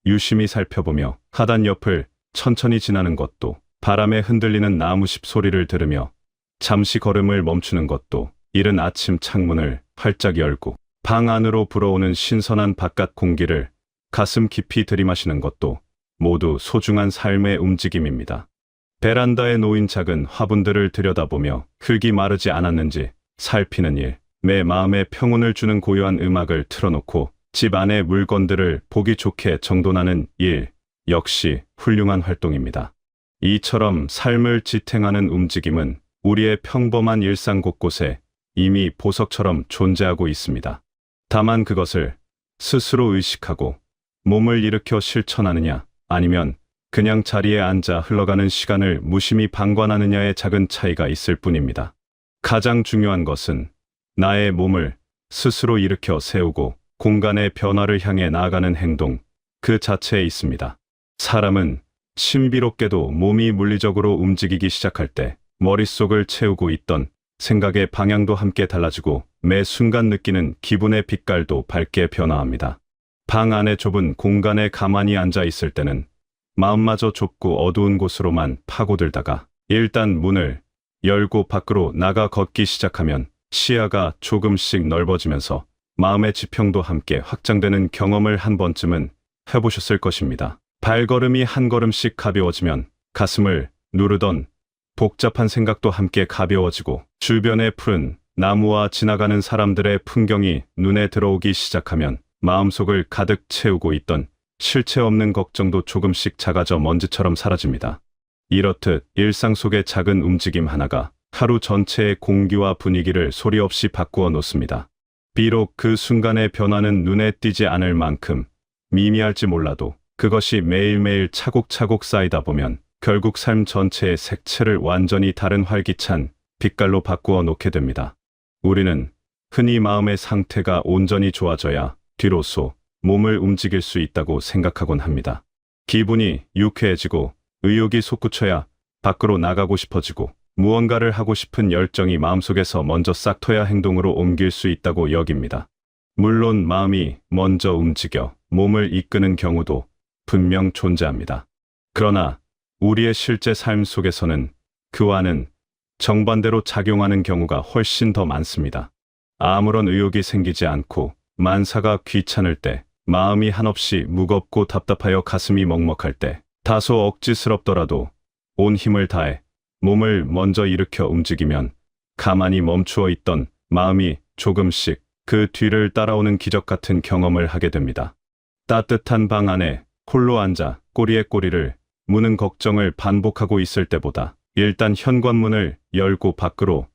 유심히 살펴보며 하단 옆을 천천히 지나는 것도, 바람에 흔들리는 나무십 소리를 들으며 잠시 걸음을 멈추는 것도, 이른 아침 창문을 활짝 열고 방 안으로 불어오는 신선한 바깥 공기를 가슴 깊이 들이마시는 것도 모두 소중한 삶의 움직임입니다. 베란다에 놓인 작은 화분들을 들여다보며 흙이 마르지 않았는지 살피는 일, 내 마음에 평온을 주는 고요한 음악을 틀어놓고 집 안의 물건들을 보기 좋게 정돈하는 일 역시 훌륭한 활동입니다. 이처럼 삶을 지탱하는 움직임은 우리의 평범한 일상 곳곳에 이미 보석처럼 존재하고 있습니다. 다만 그것을 스스로 의식하고 몸을 일으켜 실천하느냐, 아니면 그냥 자리에 앉아 흘러가는 시간을 무심히 방관하느냐의 작은 차이가 있을 뿐입니다. 가장 중요한 것은 나의 몸을 스스로 일으켜 세우고 공간의 변화를 향해 나아가는 행동 그 자체에 있습니다. 사람은 신비롭게도 몸이 물리적으로 움직이기 시작할 때 머릿속을 채우고 있던 생각의 방향도 함께 달라지고 매 순간 느끼는 기분의 빛깔도 밝게 변화합니다. 방 안의 좁은 공간에 가만히 앉아 있을 때는 마음마저 좁고 어두운 곳으로만 파고들다가 일단 문을 열고 밖으로 나가 걷기 시작하면 시야가 조금씩 넓어지면서 마음의 지평도 함께 확장되는 경험을 한 번쯤은 해보셨을 것입니다. 발걸음이 한 걸음씩 가벼워지면 가슴을 누르던 복잡한 생각도 함께 가벼워지고 주변의 푸른 나무와 지나가는 사람들의 풍경이 눈에 들어오기 시작하면 마음속을 가득 채우고 있던 실체 없는 걱정도 조금씩 작아져 먼지처럼 사라집니다. 이렇듯 일상 속의 작은 움직임 하나가 하루 전체의 공기와 분위기를 소리 없이 바꾸어 놓습니다. 비록 그 순간의 변화는 눈에 띄지 않을 만큼 미미할지 몰라도 그것이 매일매일 차곡차곡 쌓이다 보면 결국 삶 전체의 색채를 완전히 다른 활기찬 빛깔로 바꾸어 놓게 됩니다. 우리는 흔히 마음의 상태가 온전히 좋아져야 뒤로서 몸을 움직일 수 있다고 생각하곤 합니다. 기분이 유쾌해지고 의욕이 솟구쳐야 밖으로 나가고 싶어지고 무언가를 하고 싶은 열정이 마음속에서 먼저 싹터야 행동으로 옮길 수 있다고 여깁니다. 물론 마음이 먼저 움직여 몸을 이끄는 경우도 분명 존재합니다. 그러나 우리의 실제 삶 속에서는 그와는 정반대로 작용하는 경우가 훨씬 더 많습니다. 아무런 의욕이 생기지 않고 만사가 귀찮을 때, 마음이 한없이 무겁고 답답하여 가슴이 먹먹할 때, 다소 억지스럽더라도 온 힘을 다해 몸을 먼저 일으켜 움직이면 가만히 멈추어 있던 마음이 조금씩 그 뒤를 따라오는 기적 같은 경험을 하게 됩니다. 따뜻한 방 안에 홀로 앉아 꼬리에 꼬리를 무는 걱정을 반복하고 있을 때보다 일단 현관문을 열고 밖으로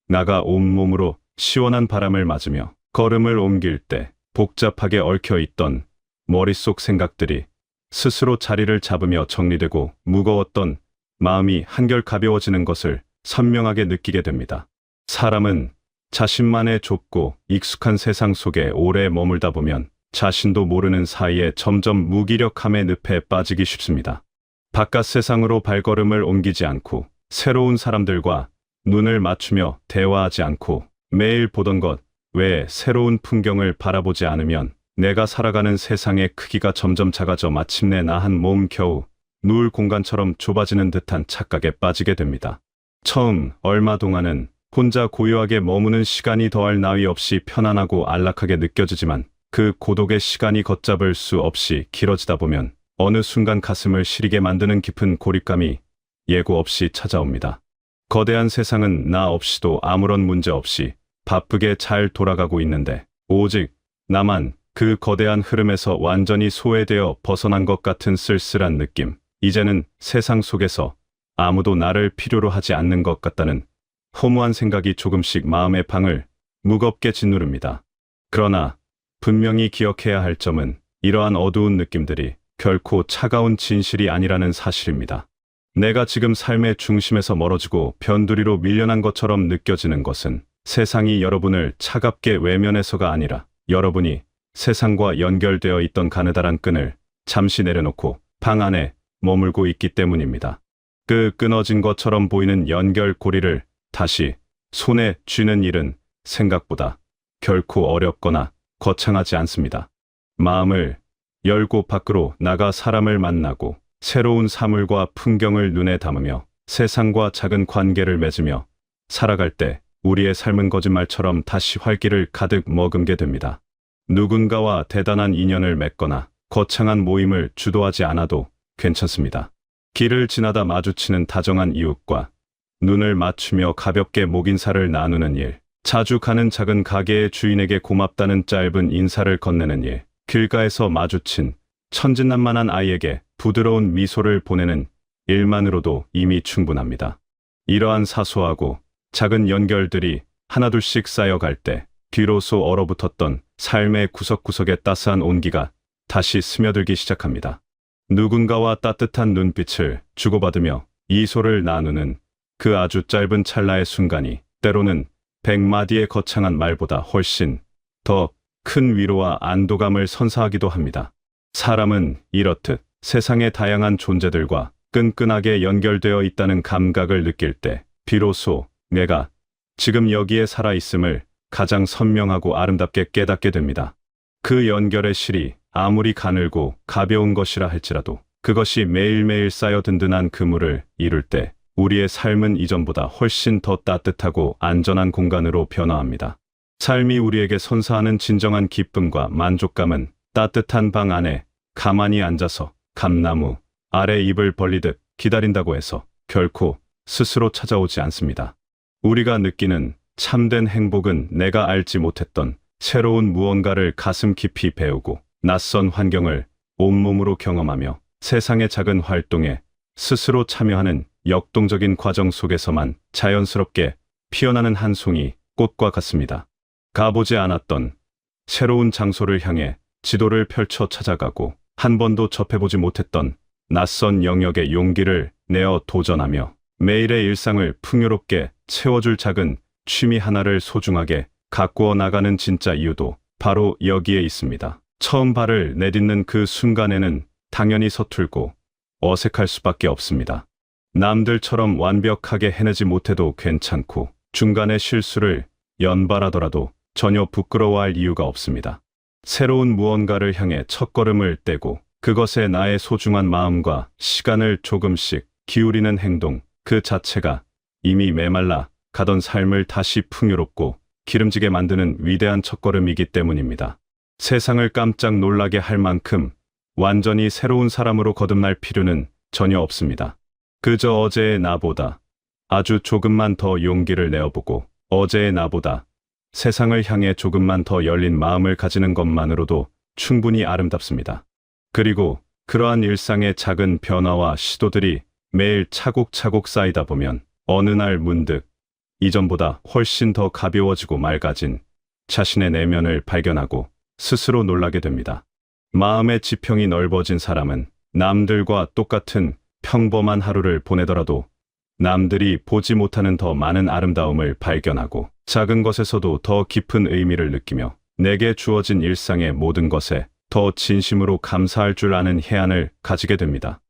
나가 온몸으로 시원한 바람을 맞으며 걸음을 옮길 때 복잡하게 얽혀있던 머릿속 생각들이 스스로 자리를 잡으며 정리되고 무거웠던 마음이 한결 가벼워지는 것을 선명하게 느끼게 됩니다. 사람은 자신만의 좁고 익숙한 세상 속에 오래 머물다 보면 자신도 모르는 사이에 점점 무기력함의 늪에 빠지기 쉽습니다. 바깥 세상으로 발걸음을 옮기지 않고 새로운 사람들과 눈을 맞추며 대화하지 않고 매일 보던 것 외에 새로운 풍경을 바라보지 않으면 내가 살아가는 세상의 크기가 점점 작아져 마침내 나 한 몸 겨우 누울 공간처럼 좁아지는 듯한 착각에 빠지게 됩니다. 처음 얼마 동안은 혼자 고요하게 머무는 시간이 더할 나위 없이 편안하고 안락하게 느껴지지만 그 고독의 시간이 걷잡을 수 없이 길어지다 보면 어느 순간 가슴을 시리게 만드는 깊은 고립감이 예고 없이 찾아옵니다. 거대한 세상은 나 없이도 아무런 문제 없이 바쁘게 잘 돌아가고 있는데 오직 나만 그 거대한 흐름에서 완전히 소외되어 벗어난 것 같은 쓸쓸한 느낌. 이제는 세상 속에서 아무도 나를 필요로 하지 않는 것 같다는 허무한 생각이 조금씩 마음의 방을 무겁게 짓누릅니다. 그러나 분명히 기억해야 할 점은 이러한 어두운 느낌들이 결코 차가운 진실이 아니라는 사실입니다. 내가 지금 삶의 중심에서 멀어지고 변두리로 밀려난 것처럼 느껴지는 것은 세상이 여러분을 차갑게 외면해서가 아니라 여러분이 세상과 연결되어 있던 가느다란 끈을 잠시 내려놓고 방 안에 머물고 있기 때문입니다. 그 끊어진 것처럼 보이는 연결고리를 다시 손에 쥐는 일은 생각보다 결코 어렵거나 거창하지 않습니다. 마음을 열고 밖으로 나가 사람을 만나고 새로운 사물과 풍경을 눈에 담으며 세상과 작은 관계를 맺으며 살아갈 때 우리의 삶은 거짓말처럼 다시 활기를 가득 머금게 됩니다. 누군가와 대단한 인연을 맺거나 거창한 모임을 주도하지 않아도 괜찮습니다. 길을 지나다 마주치는 다정한 이웃과 눈을 맞추며 가볍게 목인사를 나누는 일, 자주 가는 작은 가게의 주인에게 고맙다는 짧은 인사를 건네는 일, 길가에서 마주친 천진난만한 아이에게 부드러운 미소를 보내는 일만으로도 이미 충분합니다. 이러한 사소하고 작은 연결들이 하나둘씩 쌓여갈 때 뒤로서 얼어붙었던 삶의 구석구석에 따스한 온기가 다시 스며들기 시작합니다. 누군가와 따뜻한 눈빛을 주고받으며 이소를 나누는 그 아주 짧은 찰나의 순간이 때로는 100마디의 거창한 말보다 훨씬 더 큰 위로와 안도감을 선사하기도 합니다. 사람은 이렇듯 세상의 다양한 존재들과 끈끈하게 연결되어 있다는 감각을 느낄 때 비로소 내가 지금 여기에 살아있음을 가장 선명하고 아름답게 깨닫게 됩니다. 그 연결의 실이 아무리 가늘고 가벼운 것이라 할지라도 그것이 매일매일 쌓여 든든한 그물을 이룰 때 우리의 삶은 이전보다 훨씬 더 따뜻하고 안전한 공간으로 변화합니다. 삶이 우리에게 선사하는 진정한 기쁨과 만족감은 따뜻한 방 안에 가만히 앉아서 감나무 아래 입을 벌리듯 기다린다고 해서 결코 스스로 찾아오지 않습니다. 우리가 느끼는 참된 행복은 내가 알지 못했던 새로운 무언가를 가슴 깊이 배우고 낯선 환경을 온몸으로 경험하며 세상의 작은 활동에 스스로 참여하는 역동적인 과정 속에서만 자연스럽게 피어나는 한 송이 꽃과 같습니다. 가보지 않았던 새로운 장소를 향해 지도를 펼쳐 찾아가고 한 번도 접해보지 못했던 낯선 영역에 용기를 내어 도전하며 매일의 일상을 풍요롭게 채워줄 작은 취미 하나를 소중하게 가꾸어 나가는 진짜 이유도 바로 여기에 있습니다. 처음 발을 내딛는 그 순간에는 당연히 서툴고 어색할 수밖에 없습니다. 남들처럼 완벽하게 해내지 못해도 괜찮고 중간에 실수를 연발하더라도 전혀 부끄러워할 이유가 없습니다. 새로운 무언가를 향해 첫걸음을 떼고 그것에 나의 소중한 마음과 시간을 조금씩 기울이는 행동 그 자체가 이미 메말라 가던 삶을 다시 풍요롭고 기름지게 만드는 위대한 첫걸음이기 때문입니다. 세상을 깜짝 놀라게 할 만큼 완전히 새로운 사람으로 거듭날 필요는 전혀 없습니다. 그저 어제의 나보다 아주 조금만 더 용기를 내어보고 어제의 나보다 세상을 향해 조금만 더 열린 마음을 가지는 것만으로도 충분히 아름답습니다. 그리고 그러한 일상의 작은 변화와 시도들이 매일 차곡차곡 쌓이다 보면 어느 날 문득 이전보다 훨씬 더 가벼워지고 맑아진 자신의 내면을 발견하고 스스로 놀라게 됩니다. 마음의 지평이 넓어진 사람은 남들과 똑같은 평범한 하루를 보내더라도 남들이 보지 못하는 더 많은 아름다움을 발견하고 작은 것에서도 더 깊은 의미를 느끼며 내게 주어진 일상의 모든 것에 더 진심으로 감사할 줄 아는 해안을 가지게 됩니다.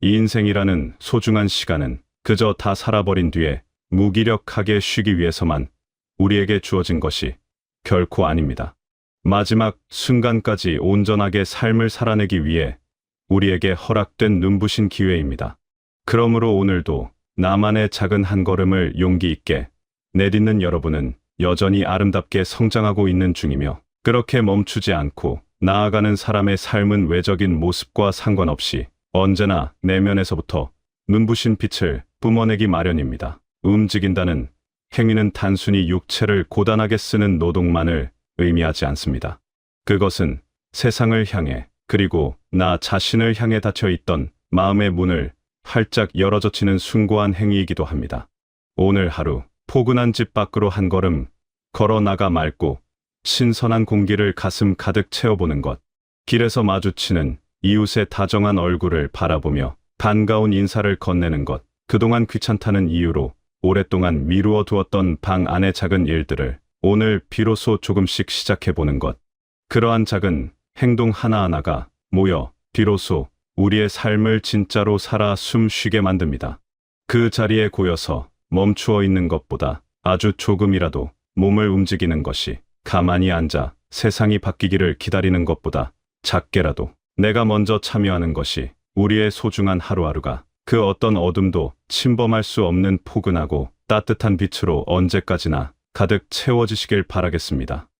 이 인생이라는 소중한 시간은 그저 다 살아버린 뒤에 무기력하게 쉬기 위해서만 우리에게 주어진 것이 결코 아닙니다. 마지막 순간까지 온전하게 삶을 살아내기 위해 우리에게 허락된 눈부신 기회입니다. 그러므로 오늘도 나만의 작은 한 걸음을 용기 있게 내딛는 여러분은 여전히 아름답게 성장하고 있는 중이며 그렇게 멈추지 않고 나아가는 사람의 삶은 외적인 모습과 상관없이 언제나 내면에서부터 눈부신 빛을 뿜어내기 마련입니다. 움직인다는 행위는 단순히 육체를 고단하게 쓰는 노동만을 의미하지 않습니다. 그것은 세상을 향해 그리고 나 자신을 향해 닫혀있던 마음의 문을 활짝 열어젖히는 숭고한 행위이기도 합니다. 오늘 하루 포근한 집 밖으로 한 걸음 걸어 나가 맑고 신선한 공기를 가슴 가득 채워보는 것, 길에서 마주치는 이웃의 다정한 얼굴을 바라보며 반가운 인사를 건네는 것, 그동안 귀찮다는 이유로 오랫동안 미루어 두었던 방 안의 작은 일들을 오늘 비로소 조금씩 시작해보는 것, 그러한 작은 행동 하나하나가 모여 비로소 우리의 삶을 진짜로 살아 숨쉬게 만듭니다. 그 자리에 고여서 멈추어 있는 것보다 아주 조금이라도 몸을 움직이는 것이 가만히 앉아 세상이 바뀌기를 기다리는 것보다 작게라도 내가 먼저 참여하는 것이 우리의 소중한 하루하루가 그 어떤 어둠도 침범할 수 없는 포근하고 따뜻한 빛으로 언제까지나 가득 채워지시길 바라겠습니다.